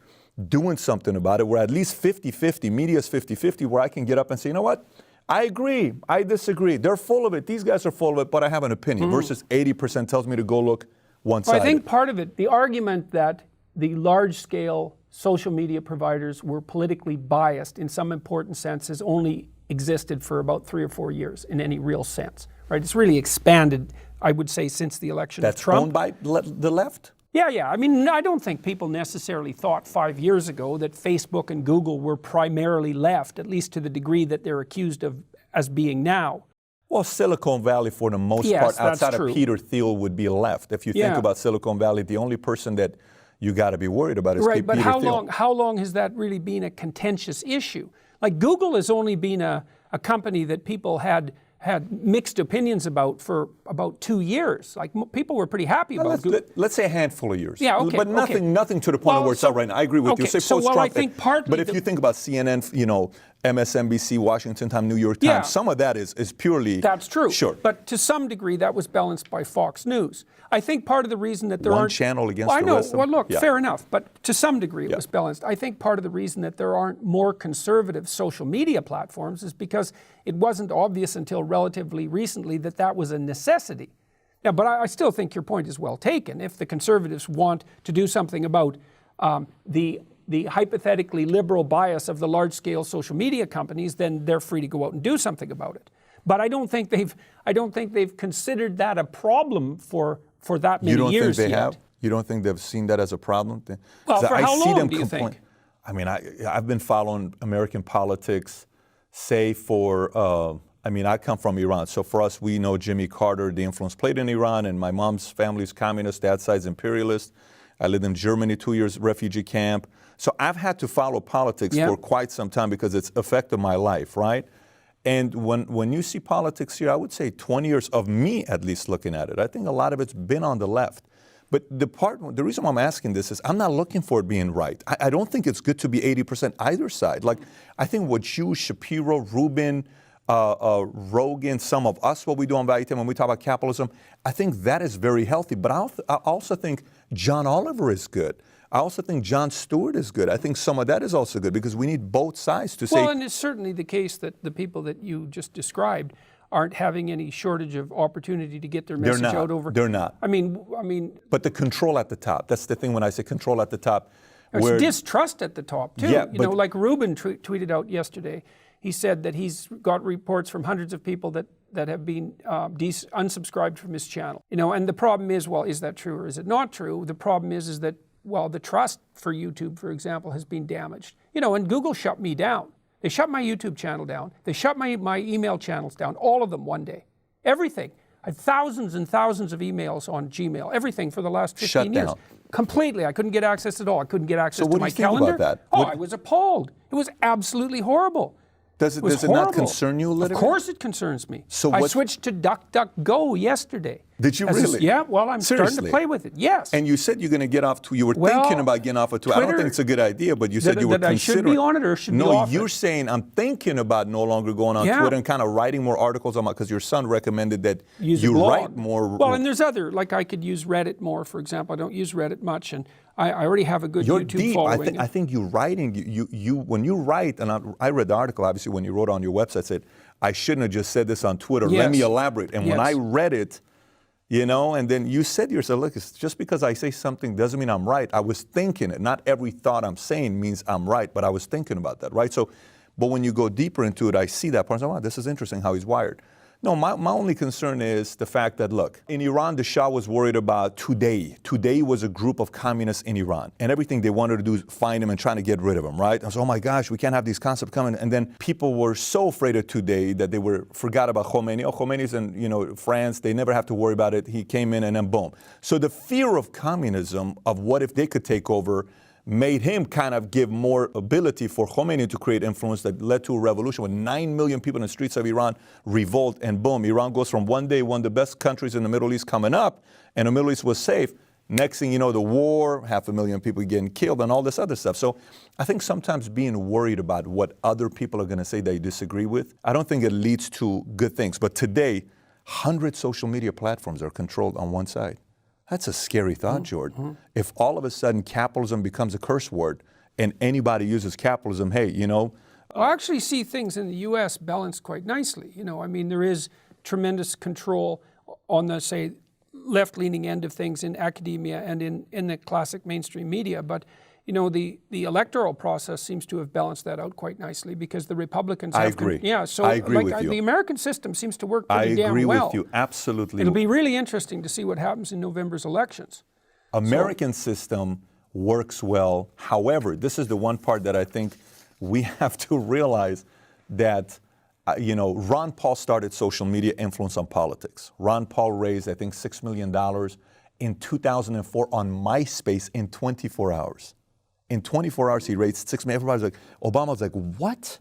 doing something about it? Where at least 50-50, media is 50-50, where I can get up and say, you know what? I agree, I disagree. They're full of it. These guys are full of it, but I have an opinion. Versus 80% tells me to go look one-sided. Well, I think part of it, the argument that the large-scale social media providers were politically biased in some important sense has only existed for about 3 or 4 years in any real sense, right? It's really expanded, I would say, since the election of Trump. That's owned by the left? Yeah. I mean, I don't think people necessarily thought 5 years ago that Facebook and Google were primarily left, at least to the degree that they're accused of as being now. Well, Silicon Valley, for the most part, outside of Peter Thiel, would be left. If you think about Silicon Valley, the only person that you got to be worried about is Peter Thiel. Right, but how long has that really been a contentious issue? Like Google has only been a company that people had mixed opinions about for about 2 years. Like people were pretty happy about Google. Let's say a handful of years. Yeah, okay. But nothing to the point where it's out right now. I agree with you. Say post-Trump. I think partly. But if you think about CNN, MSNBC, Washington Times, New York Times, some of that is purely. That's true. Sure. But to some degree, that was balanced by Fox News. I think part of the reason that there aren't. One channel against the rest of them. Well, look, fair enough. But to some degree, it was balanced. I think part of the reason that there aren't more conservative social media platforms is because it wasn't obvious until relatively recently that that was a necessity. Yeah, but I still think your point is well taken. If the conservatives want to do something about the hypothetically liberal bias of the large-scale social media companies, then they're free to go out and do something about it. But I don't think they've considered that a problem for that many years yet. You don't think they've seen that as a problem? Well, for how long do you think? I mean, I've been following American politics, say for, I come from Iran. So for us, we know Jimmy Carter, the influence played in Iran, and my mom's family's communist, dad's side's imperialist. I lived in Germany 2 years, refugee camp. So I've had to follow politics for quite some time because it's affected my life, right? And when you see politics here, I would say 20 years of me at least looking at it. I think a lot of it's been on the left. But the reason why I'm asking this is I'm not looking for it being right. I don't think it's good to be 80% either side. Like, I think what you, Shapiro, Rubin, Rogan, some of us, what we do on Valuetainment when we talk about capitalism, I think that is very healthy. But I also think John Oliver is good. I also think Jon Stewart is good. I think some of that is also good because we need both sides to say. Well, and it's certainly the case that the people that you just described aren't having any shortage of opportunity to get their message out over. They're not. I mean. But the control at the top, that's the thing when I say control at the top. There's distrust at the top, too. Yeah, you know, like Rubin tweeted out yesterday. He said that he's got reports from hundreds of people that have been unsubscribed from his channel. You know, and the problem is, well, is that true or is it not true? The problem is that, well, the trust for YouTube, for example, has been damaged. You know, and Google shut me down. They shut my YouTube channel down. They shut my email channels down, all of them one day. Everything. I had thousands and thousands of emails on Gmail, everything for the last 15 years. Down. Completely. I couldn't get access at all. I couldn't get access to my calendar. So what do you think about that? Oh, I was appalled. It was absolutely horrible. Does it not concern you a little bit? Of course it concerns me. So I switched to DuckDuckGo yesterday. Did you really? Yeah, well, I'm starting to play with it, yes. And you said you're going to get off, you were thinking about getting off of Twitter. I don't think it's a good idea, but you said you were considering. I should be on it or should be off it? No, you're saying I'm thinking about no longer going on Twitter and kind of writing more articles on because your son recommended that you write more. Well, and there's other, like I could use Reddit more, for example. I don't use Reddit much, and I already have a good YouTube following. I think you writing, when you write, and I read the article, obviously, when you wrote on your website, said, I shouldn't have just said this on Twitter. Yes. Let me elaborate. And when I read it, you know, and then you said to yourself, look, it's just because I say something doesn't mean I'm right. I was thinking it. Not every thought I'm saying means I'm right, but I was thinking about that, right? So, but when you go deeper into it, I see that part. I say, wow, this is interesting how he's wired. No, my only concern is the fact that, look, in Iran, the Shah was worried about Today. Today was a group of communists in Iran. And everything they wanted to do is find him and trying to get rid of him, right? I was, oh my gosh, we can't have these concepts coming. And then people were so afraid of Today that they forgot about Khomeini. Oh, Khomeini's in France. They never have to worry about it. He came in and then boom. So the fear of communism, of what if they could take over, made him kind of give more ability for Khomeini to create influence that led to a revolution with 9 million people in the streets of Iran revolt, and boom, Iran goes from one day one of the best countries in the Middle East coming up, and the Middle East was safe. Next thing you know, the war, 500,000 people getting killed and all this other stuff. So I think sometimes being worried about what other people are going to say they disagree with, I don't think it leads to good things. But today, 100 social media platforms are controlled on one side. That's a scary thought, Jordan. If all of a sudden capitalism becomes a curse word and anybody uses capitalism, hey, you know. I actually see things in the U.S. balanced quite nicely. You know, I mean, there is tremendous control on the, say, left-leaning end of things in academia and in the classic mainstream media. But, you know, the electoral process seems to have balanced that out quite nicely because the Republicans have... I agree. Yeah, so I agree with you. The American system seems to work pretty damn well. I agree with you, absolutely. It'll be really interesting to see what happens in November's elections. American system works well. However, this is the one part that I think we have to realize that, Ron Paul started social media influence on politics. Ron Paul raised, I think, $6 million in 2004 on MySpace in 24 hours. In 24 hours, he raised $6 million. Everybody's like, Obama's like, what?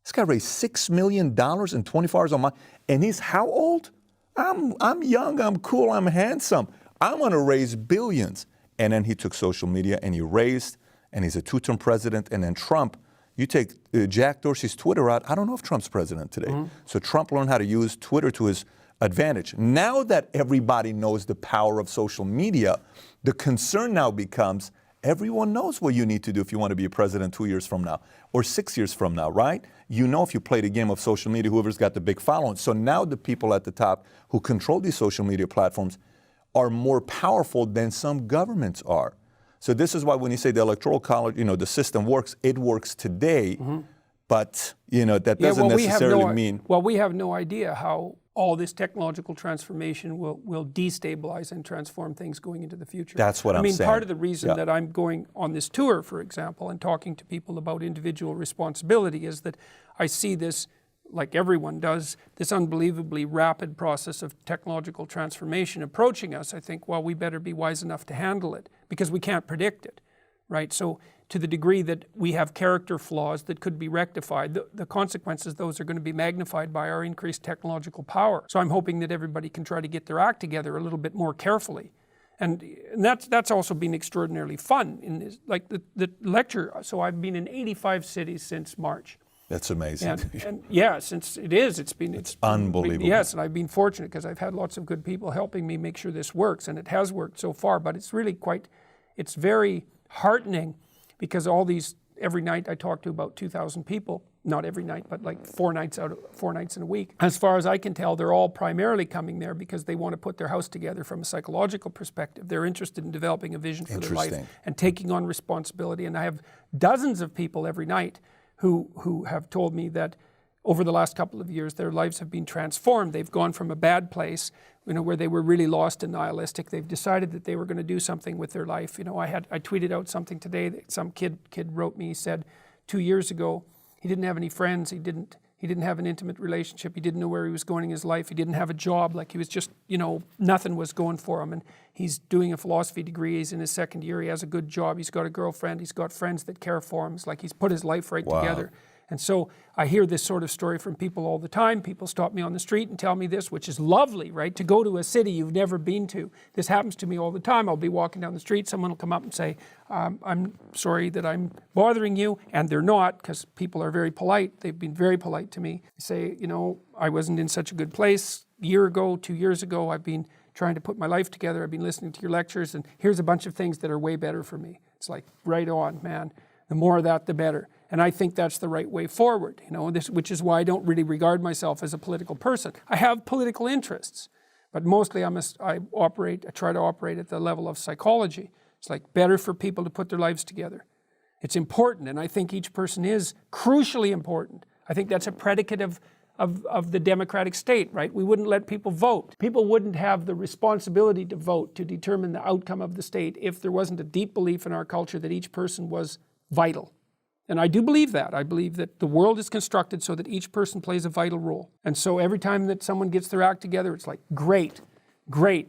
This guy raised $6 million in 24 hours on my, and he's how old? I'm young, I'm cool, I'm handsome. I'm gonna raise billions. And then he took social media and he raised, and he's a two-term president. And then Trump, you take Jack Dorsey's Twitter out, I don't know if Trump's president today. So Trump learned how to use Twitter to his advantage. Now that everybody knows the power of social media, the concern now becomes, everyone knows what you need to do if you want to be a president 2 years from now or 6 years from now, right? You know if you play the game of social media, whoever's got the big following. So now the people at the top who control these social media platforms are more powerful than some governments are. So this is why when you say the Electoral College, the system works, it works today, but, that doesn't necessarily mean... Well, we have no idea how all this technological transformation will destabilize and transform things going into the future. That's what I'm saying. Part of the reason that I'm going on this tour, for example, and talking to people about individual responsibility is that I see this, like everyone does, this unbelievably rapid process of technological transformation approaching us. I think, well, we better be wise enough to handle it because we can't predict it, right? So to the degree that we have character flaws that could be rectified, the consequences of those are going to be magnified by our increased technological power. So I'm hoping that everybody can try to get their act together a little bit more carefully. And that's also been extraordinarily fun in this, like the lecture. So I've been in 85 cities since March. That's amazing. And yeah, since it's unbelievable. Yes, and I've been fortunate because I've had lots of good people helping me make sure this works, and it has worked so far, but it's really it's very heartening because every night I talk to about 2,000 people, not every night, but like 4 nights in a week. As far as I can tell, they're all primarily coming there because they want to put their house together from a psychological perspective. They're interested in developing a vision for their life and taking on responsibility. And I have dozens of people every night who have told me that over the last couple of years, their lives have been transformed. They've gone from a bad place, where they were really lost and nihilistic. They've decided that they were going to do something with their life. I tweeted out something today that some kid wrote me. He said 2 years ago, he didn't have any friends. He didn't have an intimate relationship. He didn't know where he was going in his life. He didn't have a job. Like he was just, nothing was going for him. And he's doing a philosophy degree. He's in his second year. He has a good job. He's got a girlfriend. He's got friends that care for him. It's like he's put his life right together. And so I hear this sort of story from people all the time. People stop me on the street and tell me this, which is lovely, right? To go to a city you've never been to. This happens to me all the time. I'll be walking down the street. Someone will come up and say, I'm sorry that I'm bothering you. And they're not, because people are very polite. They've been very polite to me. They say, I wasn't in such a good place a year ago, 2 years ago. I've been trying to put my life together. I've been listening to your lectures, and here's a bunch of things that are way better for me. It's like, right on, man. The more of that, the better. And I think that's the right way forward, which is why I don't really regard myself as a political person. I have political interests, but mostly I try to operate at the level of psychology. It's like better for people to put their lives together. It's important, and I think each person is crucially important. I think that's a predicate of the democratic state, right? We wouldn't let people vote. People wouldn't have the responsibility to vote to determine the outcome of the state if there wasn't a deep belief in our culture that each person was vital. And I do believe that. I believe that the world is constructed so that each person plays a vital role. And so every time that someone gets their act together, it's like, great.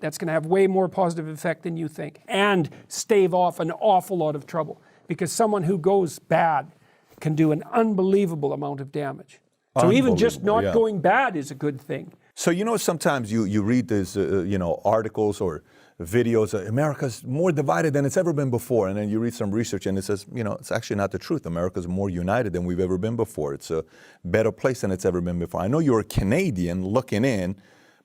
That's going to have way more positive effect than you think and stave off an awful lot of trouble. Because someone who goes bad can do an unbelievable amount of damage. So even just not going bad is a good thing. So, sometimes you read these, articles or videos, America's more divided than it's ever been before. And then you read some research and it says, it's actually not the truth. America's more united than we've ever been before. It's a better place than it's ever been before. I know you're a Canadian looking in,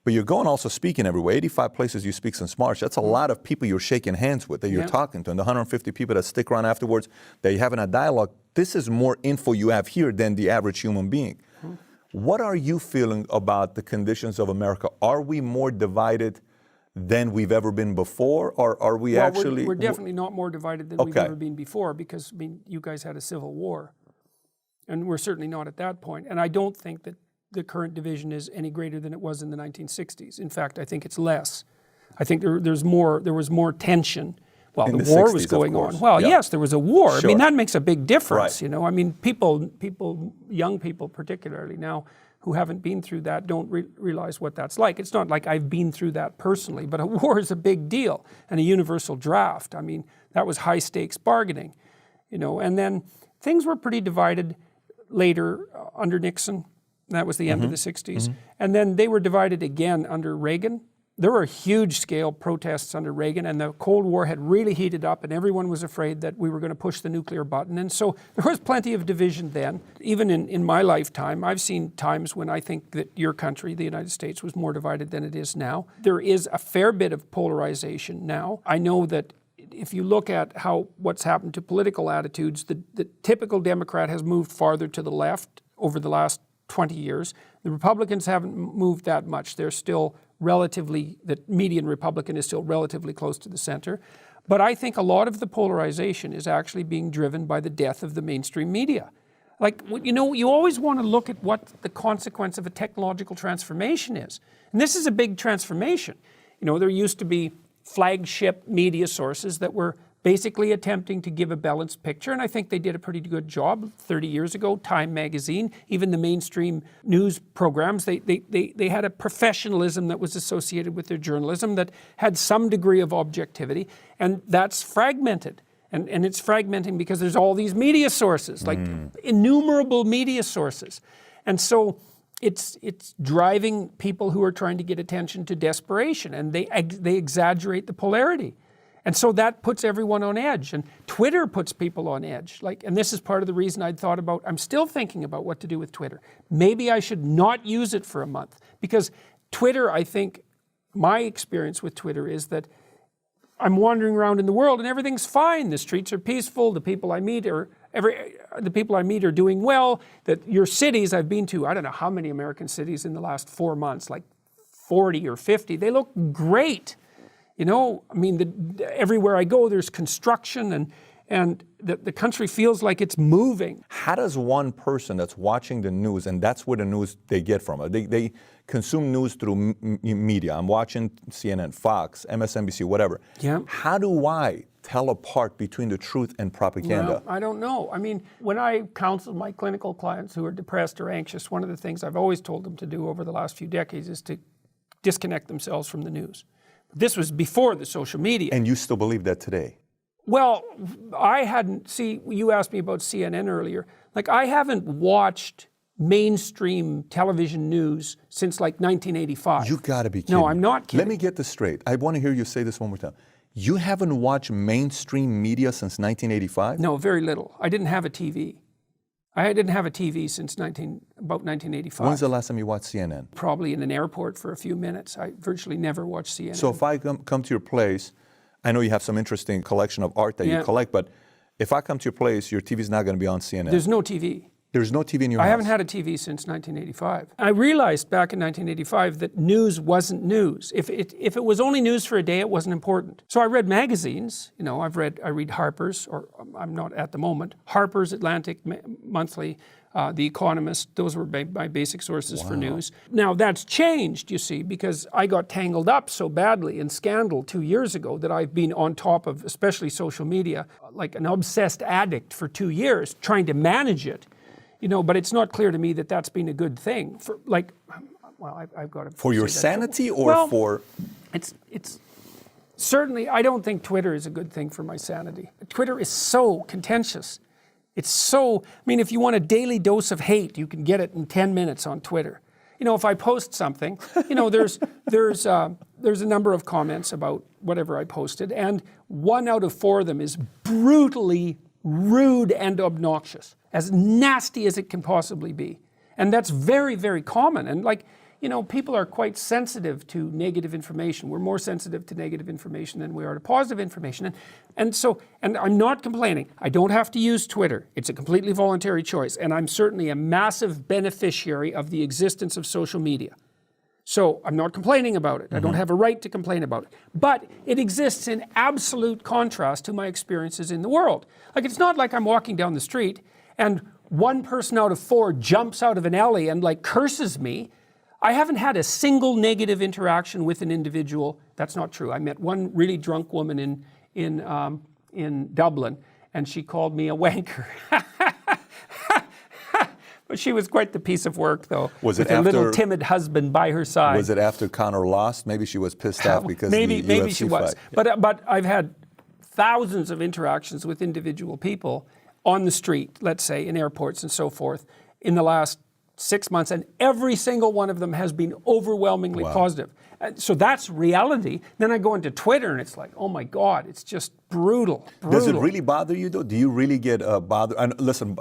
but you're going also speaking everywhere. 85 places you speak since March. That's a lot of people you're shaking hands with, that you're talking to. And the 150 people that stick around afterwards, that you're having a dialogue. This is more info you have here than the average human being. What are you feeling about the conditions of America? Are we more divided than we've ever been before, or are we actually... We're definitely not more divided than we've ever been before, because, you guys had a civil war, and we're certainly not at that point. And I don't think that the current division is any greater than it was in the 1960s. In fact, I think it's less. I think there was more tension while the war was going on. Well, yes, there was a war. Sure. That makes a big difference, Right. People, young people particularly now, who haven't been through that don't realize what that's like. It's not like I've been through that personally, but a war is a big deal, and a universal draft. That was high stakes bargaining, and then things were pretty divided later under Nixon. That was the end of the 60s. And then they were divided again under Reagan. There were huge scale protests under Reagan, and the Cold War had really heated up, and everyone was afraid that we were going to push the nuclear button. And so there was plenty of division then. Even in my lifetime, I've seen times when I think that your country, the United States, was more divided than it is now. There is a fair bit of polarization now. I know that if you look at what's happened to political attitudes, the typical Democrat has moved farther to the left over the last 20 years. The Republicans haven't moved that much. They're still the median Republican is still relatively close to the center. But I think a lot of the polarization is actually being driven by the death of the mainstream media. Like, you know, you always want to look at what the consequence of a technological transformation is. And this is a big transformation. You know, there used to be flagship media sources that were basically attempting to give a balanced picture, and I think they did a pretty good job 30 years ago. Time magazine, even the mainstream news programs, they had a professionalism that was associated with their journalism that had some degree of objectivity, and that's fragmented. And it's fragmenting because there's all these media sources, like innumerable media sources. And so it's driving people who are trying to get attention to desperation, and they exaggerate the polarity. And so that puts everyone on edge, and Twitter puts people on edge. And this is part of the reason I'm still thinking about what to do with Twitter. Maybe I should not use it for a month, because Twitter, I think, my experience with Twitter is that I'm wandering around in the world and everything's fine. The streets are peaceful. The people I meet are doing well. That your cities, I've been to, I don't know how many American cities in the last 4 months, like 40 or 50. They look great. You know, I mean, everywhere I go, there's construction, and the country feels like it's moving. How does one person that's watching the news, and that's where the news they get from, they consume news through media. I'm watching CNN, Fox, MSNBC, whatever. Yeah. How do I tell apart between the truth and propaganda? Well, I don't know. I mean, when I counsel my clinical clients who are depressed or anxious, one of the things I've always told them to do over the last few decades is to disconnect themselves from the news. This was before the social media. And you still believe that today? Well, you asked me about CNN earlier. Like, I haven't watched mainstream television news since like 1985. You gotta be kidding. No, I'm not kidding. Let me get this straight. I want to hear you say this one more time. You haven't watched mainstream media since 1985? No, very little. I didn't have a TV. I didn't have a TV since about 1985. When's the last time you watched CNN? Probably in an airport for a few minutes. I virtually never watch CNN. So if I come to your place, I know you have some interesting collection of art that you collect, but if I come to your place, your TV's not going to be on CNN. There's no TV. There's no TV in your house? I haven't had a TV since 1985. I realized back in 1985 that news wasn't news. If it was only news for a day, it wasn't important. So I read magazines. You know, I read Harper's, or I'm not at the moment, Harper's, Atlantic Monthly, The Economist. Those were my basic sources for news. Now that's changed, you see, because I got tangled up so badly in scandal 2 years ago that I've been on top of, especially social media, like an obsessed addict for 2 years, trying to manage it. You know, but it's not clear to me that that's been a good thing. I've got to. For your sanity, or for? It's certainly. I don't think Twitter is a good thing for my sanity. Twitter is so contentious. It's so. I mean, if you want a daily dose of hate, you can get it in 10 minutes on Twitter. You know, if I post something, you know, there's a number of comments about whatever I posted, and 1 out of 4 of them is brutally rude and obnoxious, as nasty as it can possibly be. And that's very, very common. And like, you know, people are quite sensitive to negative information. We're more sensitive to negative information than we are to positive information. And I'm not complaining. I don't have to use Twitter. It's a completely voluntary choice. And I'm certainly a massive beneficiary of the existence of social media. So I'm not complaining about it. I don't have a right to complain about it. But it exists in absolute contrast to my experiences in the world. Like, it's not like I'm walking down the street and 1 person out of 4 jumps out of an alley and like curses me. I haven't had a single negative interaction with an individual. That's not true. I met one really drunk woman in Dublin, and she called me a wanker. But she was quite the piece of work, though. Was it with a little timid husband by her side. Was it after Conor lost? Maybe she was pissed off because maybe UFC she was. Fight. But I've had thousands of interactions with individual people on the street, let's say, in airports and so forth, in the last 6 months, and every single one of them has been overwhelmingly positive. So that's reality. Then I go into Twitter and it's like, oh my God, it's just brutal. Does it really bother you, though? Do you really get bothered? And listen,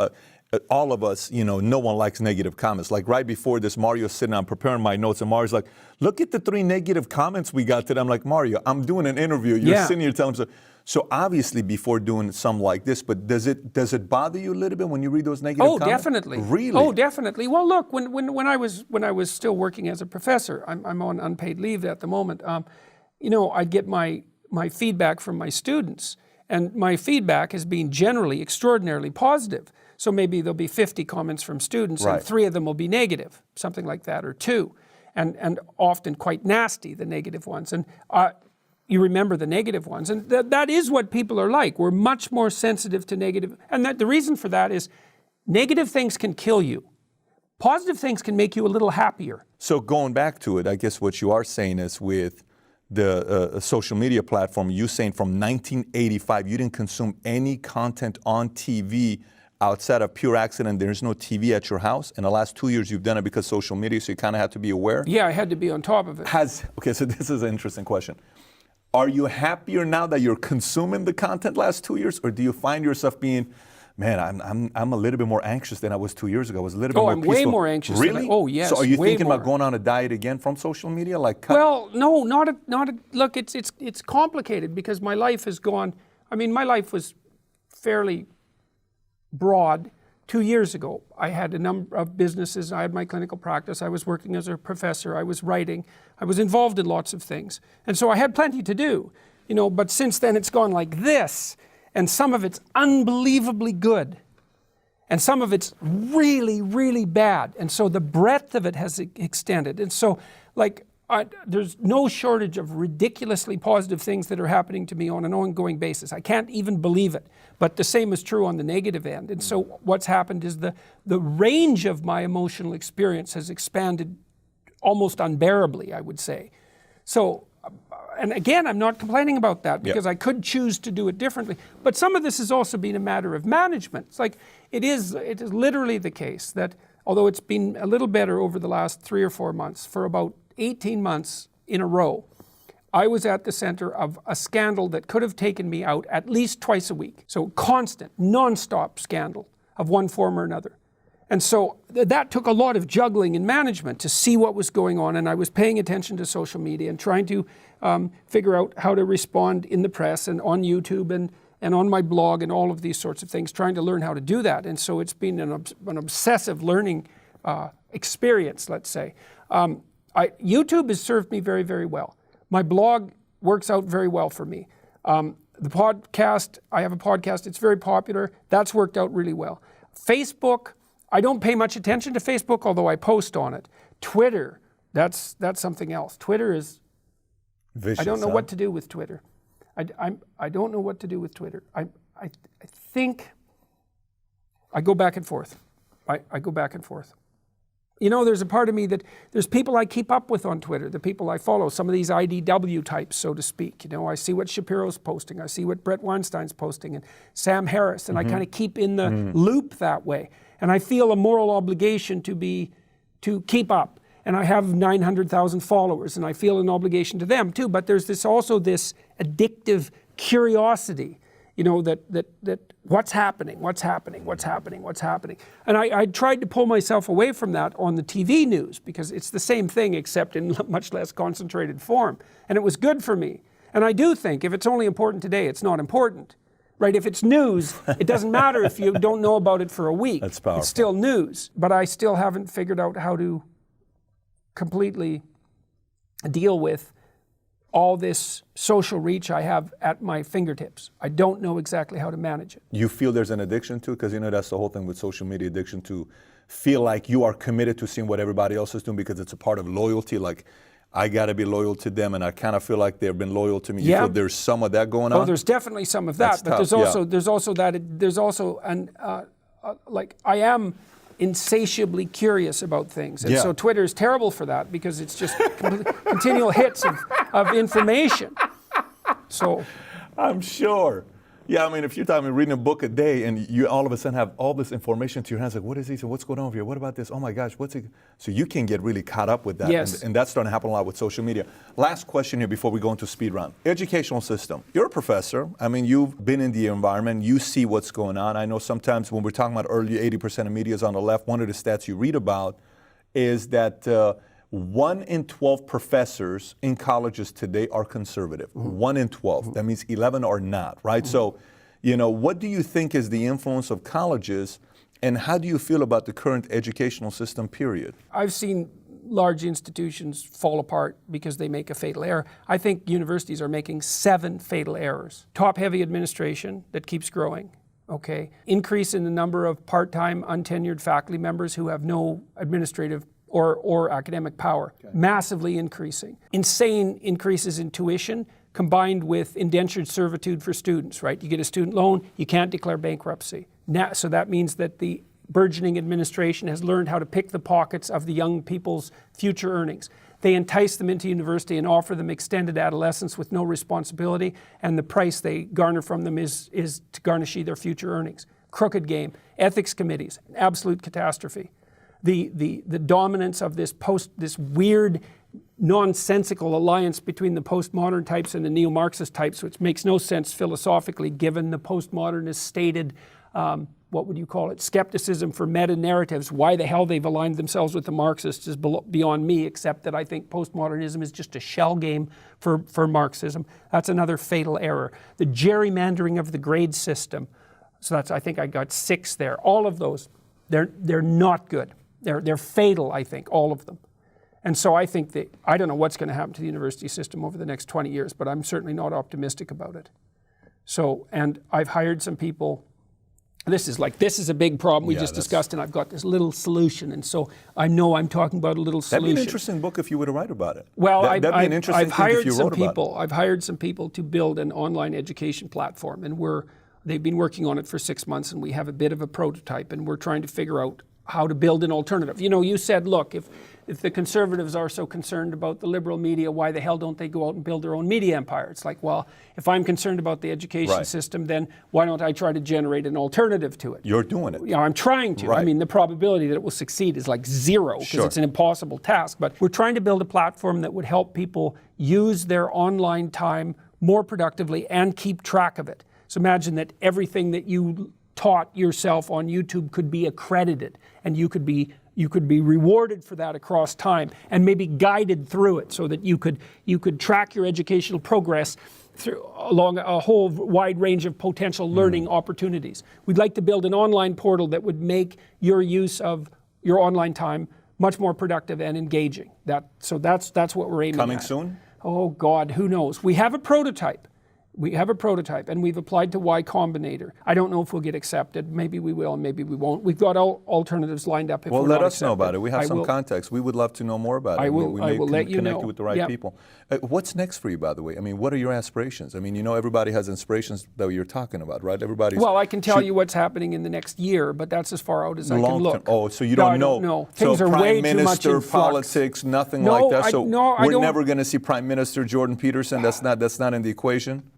all of us, you know, no one likes negative comments. Like right before this, Mario's sitting, I'm preparing my notes, and Mario's like, look at the 3 negative comments we got today. I'm like, Mario, I'm doing an interview. You're sitting here telling me so obviously before doing something like this, but does it bother you a little bit when you read those negative comments? Oh, definitely. Really? Oh, definitely. Well, look, when I was still working as a professor, I'm on unpaid leave at the moment. You know, I'd get my feedback from my students, and my feedback has been generally extraordinarily positive. So maybe there'll be 50 comments from students and 3 of them will be negative, something like that, or 2. And often quite nasty, the negative ones. And you remember the negative ones. And that is what people are like. We're much more sensitive to negative. And the reason for that is negative things can kill you. Positive things can make you a little happier. So going back to it, I guess what you are saying is with the social media platform, you saying from 1985, you didn't consume any content on TV outside of pure accident. There's no TV at your house. In the last 2 years, you've done it because social media, so you kind of have to be aware. Yeah, I had to be on top of it. Okay, so this is an interesting question. Are you happier now that you're consuming the content last 2 years, or do you find yourself being, man, I'm a little bit more anxious than I was 2 years ago. I was a little bit more peaceful. Oh, I'm way more anxious. Really? Oh, yes. So are you thinking more. about going on a diet again from social media? Well, no, look, it's complicated because my life has gone, my life was fairly broad. 2 years ago, I had a number of businesses. I had my clinical practice. I was working as a professor. I was writing. I was involved in lots of things. And so I had plenty to do, but since then it's gone like this. And some of it's unbelievably good. And some of it's really, really bad. And so the breadth of it has extended. And so there's no shortage of ridiculously positive things that are happening to me on an ongoing basis. I can't even believe it. But the same is true on the negative end. And so what's happened is the range of my emotional experience has expanded almost unbearably, I would say. So, and again, I'm not complaining about that because I could choose to do it differently. But some of this has also been a matter of management. It's like it is literally the case that although it's been a little better over the last 3 or 4 months, for about 18 months in a row, I was at the center of a scandal that could have taken me out at least twice a week. So constant, non-stop scandal of one form or another. And so that took a lot of juggling and management to see what was going on. And I was paying attention to social media and trying to figure out how to respond in the press and on YouTube and on my blog and all of these sorts of things, trying to learn how to do that. And so it's been an obsessive learning experience, let's say. YouTube has served me very, very well. My blog works out very well for me. The podcast, I have a podcast, it's very popular. That's worked out really well. Facebook, I don't pay much attention to Facebook, although I post on it. Twitter, that's something else. Twitter is, vicious, I don't know what to do with Twitter. I don't know what to do with Twitter. I think I go back and forth. I go back and forth. There's a part of me that there's people I keep up with on Twitter, the people I follow, some of these IDW types, so to speak. I see what Shapiro's posting, I see what Brett Weinstein's posting, and Sam Harris, and I kind of keep in the loop that way. And I feel a moral obligation to keep up. And I have 900,000 followers, and I feel an obligation to them too. But there's also this addictive curiosity, that what's happening. And I tried to pull myself away from that on the TV news because it's the same thing except in much less concentrated form. And it was good for me. And I do think if it's only important today, it's not important, right? If it's news, it doesn't matter if you don't know about it for a week. That's powerful. It's still news. But I still haven't figured out how to completely deal with all this social reach I have at my fingertips. I don't know exactly how to manage it. You feel there's an addiction to it? Because that's the whole thing with social media, addiction to feel like you are committed to seeing what everybody else is doing because it's a part of loyalty. Like, I got to be loyal to them, and I kind of feel like they've been loyal to me. You feel there's some of that going on? Oh, there's definitely some of that. But there's also I am insatiably curious about things. And so Twitter is terrible for that because it's just continual hits of information. So I'm sure. Yeah, if you're talking reading a book a day and you all of a sudden have all this information to your hands, like, what is this? What's going on over here? What about this? Oh my gosh, what's it? So you can get really caught up with that. Yes. And that's starting to happen a lot with social media. Last question here before we go into speed round. Educational system. You're a professor. You've been in the environment. You see what's going on. I know sometimes when we're talking about early 80% of media is on the left, one of the stats you read about is that 1 in 12 professors in colleges today are conservative. 1 in 12. That means 11 are not, right? So, what do you think is the influence of colleges, and how do you feel about the current educational system, period? I've seen large institutions fall apart because they make a fatal error. I think universities are making 7 fatal errors. Top-heavy administration that keeps growing. okay? Increase in the number of part-time, untenured faculty members who have no administrative or academic power, massively increasing. Insane increases in tuition combined with indentured servitude for students, right? You get a student loan, you can't declare bankruptcy. Now, so that means that the burgeoning administration has learned how to pick the pockets of the young people's future earnings. They entice them into university and offer them extended adolescence with no responsibility, and the price they garner from them is to garnish their future earnings. Crooked game. Ethics committees, absolute catastrophe. The dominance of this weird, nonsensical alliance between the postmodern types and the neo-Marxist types, which makes no sense philosophically given the postmodernist stated, what would you call it, skepticism for meta-narratives. Why the hell they've aligned themselves with the Marxists is beyond me, except that I think postmodernism is just a shell game for Marxism. That's another fatal error. The gerrymandering of the grade system. So I think I got 6 there. All of those, they're not good. They're fatal, I think, all of them. And so I think that, I don't know what's going to happen to the university system over the next 20 years, but I'm certainly not optimistic about it. So, and I've hired some people. This is a big problem we just discussed, and I've got this little solution. And so I know I'm talking about a little solution. That'd be an interesting book if you were to write about it. Well, that'd be an interesting thing if you wrote about it. I've hired some people to build an online education platform, and they've been working on it for 6 months, and we have a bit of a prototype, and we're trying to figure out how to build an alternative. You know, you said, look, if the conservatives are so concerned about the liberal media, why the hell don't they go out and build their own media empire? It's like, well, if I'm concerned about the education system, then why don't I try to generate an alternative to it? You're doing it. Yeah, I'm trying to. Right. I mean, the probability that it will succeed is like 0 because it's an impossible task. But we're trying to build a platform that would help people use their online time more productively and keep track of it. So imagine that everything that you taught yourself on YouTube could be accredited, and you could be rewarded for that across time, and maybe guided through it, so that you could track your educational progress along a whole wide range of potential learning opportunities. We'd like to build an online portal that would make your use of your online time much more productive and engaging. So that's what we're aiming at. Coming soon? Oh God, who knows? We have a prototype. And we've applied to Y Combinator. I don't know if we'll get accepted. Maybe we will, and maybe we won't. We've got alternatives lined up if we're not let us accepted. know about it. We have some contacts. We would love to know more about it. I will let you know. Connect you with the right people. What's next for you, by the way? I mean, what are your aspirations? I mean, you know, everybody has inspirations that you're talking about, right? Well, I can tell you what's happening in the next year, but that's as far out as I can look. Oh, so you don't know? No. Things are way too much in flux. Politics, nothing like that. So we're never going to see Prime Minister Jordan Peterson. That's not in the equation.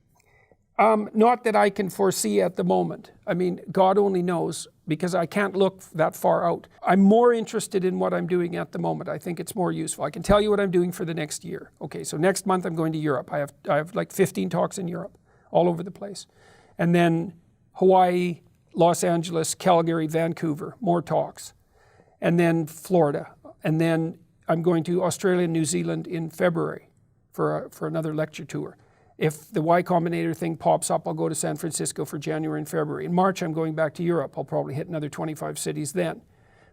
Not that I can foresee at the moment. I mean, God only knows, because I can't look that far out. I'm more interested in what I'm doing at the moment. I think it's more useful. I can tell you what I'm doing for the next year. Okay, so next month I'm going to Europe. I have like 15 talks in Europe, all over the place. And then Hawaii, Los Angeles, Calgary, Vancouver, more talks. And then Florida. And then I'm going to Australia and New Zealand in February for another lecture tour. If the Y Combinator thing pops up, I'll go to San Francisco for January and February. In March, I'm going back to Europe. I'll probably hit another 25 cities then.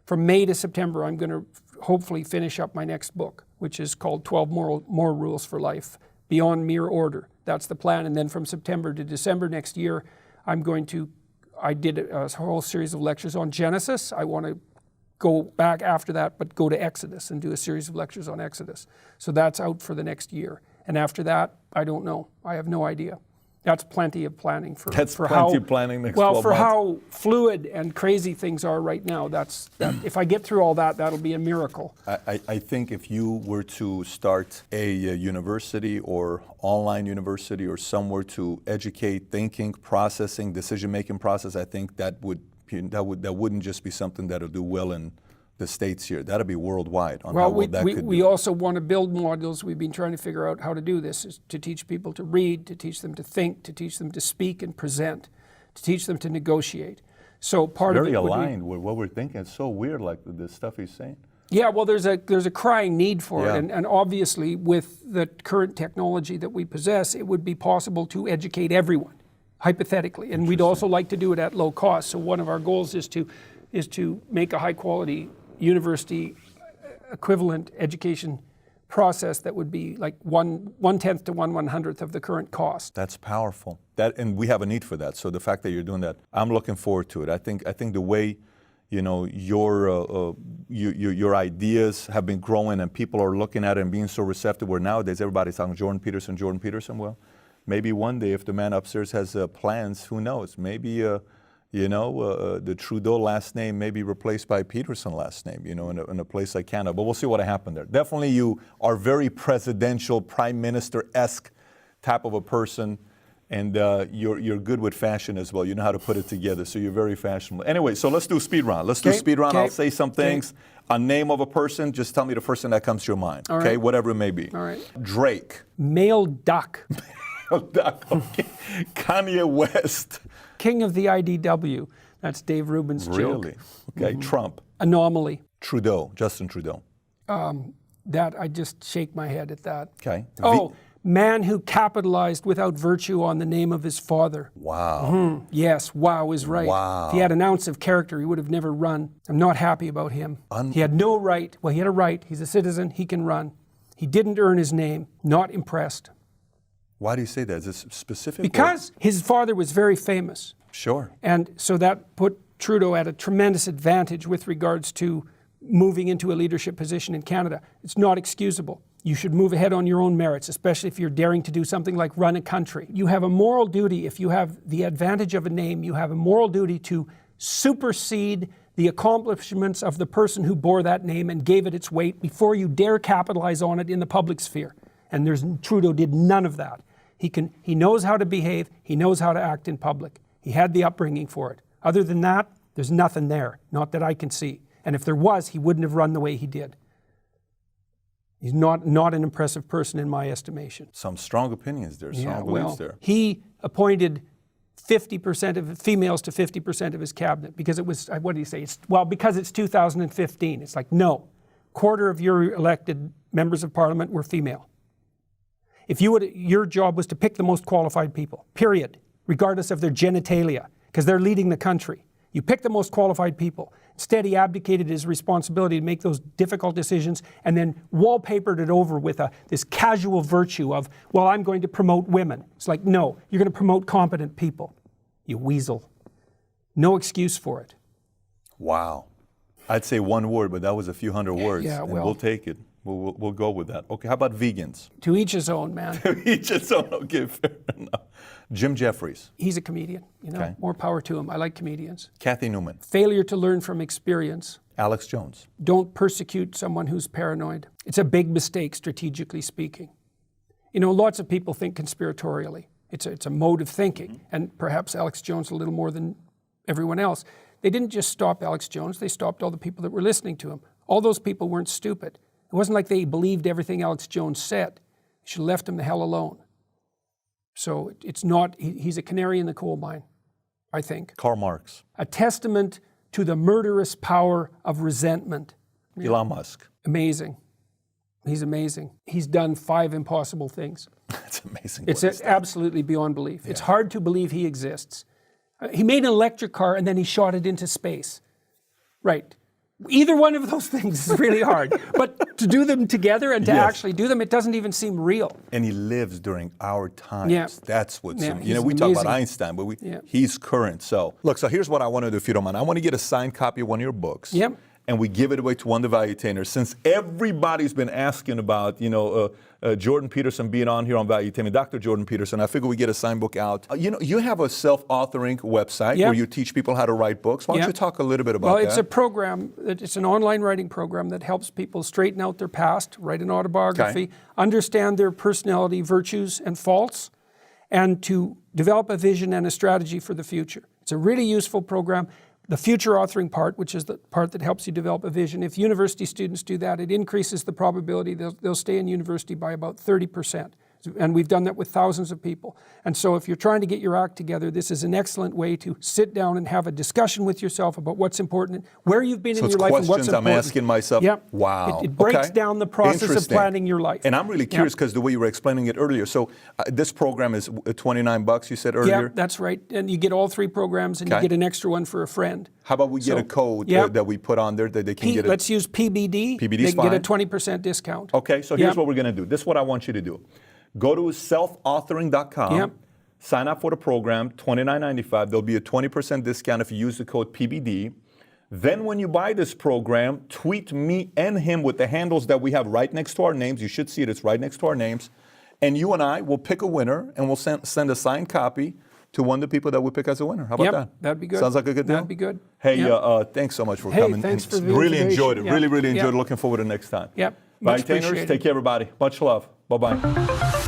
From May to September, I'm going to hopefully finish up my next book, which is called 12 More Rules for Life, Beyond Mere Order. That's the plan. And then from September to December next year, I did a whole series of lectures on Genesis. I want to go back after that, but go to Exodus and do a series of lectures on Exodus. So that's out for the next year. And after that, I don't know. I have no idea. That's plenty of planning for next 12 months. Well, for how fluid and crazy things are right now, if I get through all that, that'll be a miracle. I think if you were to start a university or online university or somewhere to educate thinking, processing, decision-making process, I think that wouldn't just be something that'll do well in the States here. That'll be worldwide. We also want to build modules. We've been trying to figure out how to do this, is to teach people to read, to teach them to think, to teach them to speak and present, to teach them to negotiate. So part of it very aligned with what we're thinking. It's so weird, like the stuff he's saying. Yeah, well, there's a crying need for it, and obviously with the current technology that we possess, it would be possible to educate everyone, hypothetically, and we'd also like to do it at low cost. So one of our goals is to make a high quality university equivalent education process that would be like 1/10 to 1/100th of the current cost. That's powerful. And we have a need for that. So the fact that you're doing that, I'm looking forward to it. I think the way, your ideas have been growing and people are looking at it and being so receptive, where nowadays everybody's talking Jordan Peterson. Well, maybe one day if the man upstairs has plans, who knows? Maybe, the Trudeau last name may be replaced by Peterson last name, in a place like Canada. But we'll see what happened there. Definitely you are very presidential, prime minister-esque type of a person. And you're good with fashion as well. You know how to put it together, so you're very fashionable. Anyway, so let's do speed round. Do speed round. I'll say some things. A name of a person, just tell me the first thing that comes to your mind. All okay, right. Whatever it may be. All right. Drake. Male duck. Okay. Kanye West. King of the IDW. That's Dave Rubin's joke. Really? Okay. Trump. Anomaly. Trudeau. Justin Trudeau. That I just shake my head at that. Okay. Man who capitalized without virtue on the name of his father. Wow. Yes, wow is right. Wow. If he had an ounce of character, he would have never run. I'm not happy about him. He had no right. Well, he had a right. He's a citizen. He can run. He didn't earn his name. Not impressed. Why do you say that? Is this specific? Because his father was very famous. Sure. And so that put Trudeau at a tremendous advantage with regards to moving into a leadership position in Canada. It's not excusable. You should move ahead on your own merits, especially if you're daring to do something like run a country. You have a moral duty, if you have the advantage of a name, you have a moral duty to supersede the accomplishments of the person who bore that name and gave it its weight before you dare capitalize on it in the public sphere. And Trudeau did none of that. He knows how to behave, he knows how to act in public. He had the upbringing for it. Other than that, there's nothing there, not that I can see. And if there was, he wouldn't have run the way he did. He's not an impressive person in my estimation. Some strong opinions there, strong beliefs there. He appointed 50% of females to 50% of his cabinet because it was, what do you say? Because it's 2015. It's like, no, quarter of your elected members of parliament were female. Your job was to pick the most qualified people, period, regardless of their genitalia, because they're leading the country. You pick the most qualified people. Instead, he abdicated his responsibility to make those difficult decisions and then wallpapered it over with this casual virtue of, well, I'm going to promote women. It's like, no, you're going to promote competent people. You weasel. No excuse for it. Wow. I'd say one word, but that was a few hundred words. Yeah, and we'll take it. We'll go with that. Okay, how about vegans? To each his own, man. To each his own. Okay, fair enough. Jim Jeffries. He's a comedian, Okay. More power to him. I like comedians. Kathy Newman. Failure to learn from experience. Alex Jones. Don't persecute someone who's paranoid. It's a big mistake, strategically speaking. Lots of people think conspiratorially. It's a mode of thinking, and perhaps Alex Jones a little more than everyone else. They didn't just stop Alex Jones, they stopped all the people that were listening to him. All those people weren't stupid. It wasn't like they believed everything Alex Jones said. You should have left him the hell alone. So it's not, he's a canary in the coal mine, I think. Karl Marx. A testament to the murderous power of resentment. Elon Musk. Amazing. He's amazing. He's done 5 impossible things. That's amazing. It's absolutely beyond belief. Yeah. It's hard to believe he exists. He made an electric car and then he shot it into space. Right. Either one of those things is really hard. But to do them together and to actually do them, it doesn't even seem real. And he lives during our times. Yeah. That's what's, we talk about Einstein, but he's current. So, look, here's what I want to do, if you don't mind. I want to get a signed copy of one of your books. Yep. And we give it away to one of the Valuetainers. Since everybody's been asking about, Jordan Peterson being on here on Valuetainment, Dr. Jordan Peterson, I figure we get a signed book out. You have a self-authoring website where you teach people how to write books. Why don't you talk a little bit about that? Well, it's a program, it's an online writing program that helps people straighten out their past, write an autobiography, understand their personality, virtues, and faults, and to develop a vision and a strategy for the future. It's a really useful program. The future authoring part, which is the part that helps you develop a vision, if university students do that, it increases the probability they'll stay in university by about 30%. And we've done that with thousands of people. And so if you're trying to get your act together, this is an excellent way to sit down and have a discussion with yourself about what's important, where you've been in your life and what's important. I'm asking myself. Yep. Wow. It breaks down the process of planning your life. And I'm really curious because the way you were explaining it earlier. So this program is $29, you said earlier? Yeah, that's right. And you get all 3 programs and you get an extra one for a friend. How about we get a code that we put on there that they can get? Let's use PBD. PBD's fine. They can get a 20% discount. Okay, so here's what we're going to do. This is what I want you to do. Go to selfauthoring.com. Sign up for the program, $29.95. There'll be a 20% discount if you use the code PBD. Then when you buy this program, tweet me and him with the handles that we have right next to our names. You should see it. It's right next to our names. And you and I will pick a winner, and we'll send a signed copy to one of the people that we pick as a winner. How about that? That'd be good. Sounds like a good deal? That'd be good. Hey, thanks so much for coming. Thanks for the Really invitation. enjoyed it. Really enjoyed it. Looking forward to next time. Yep. Much Valuetainers, appreciated. take care, everybody. Much love. Bye-bye.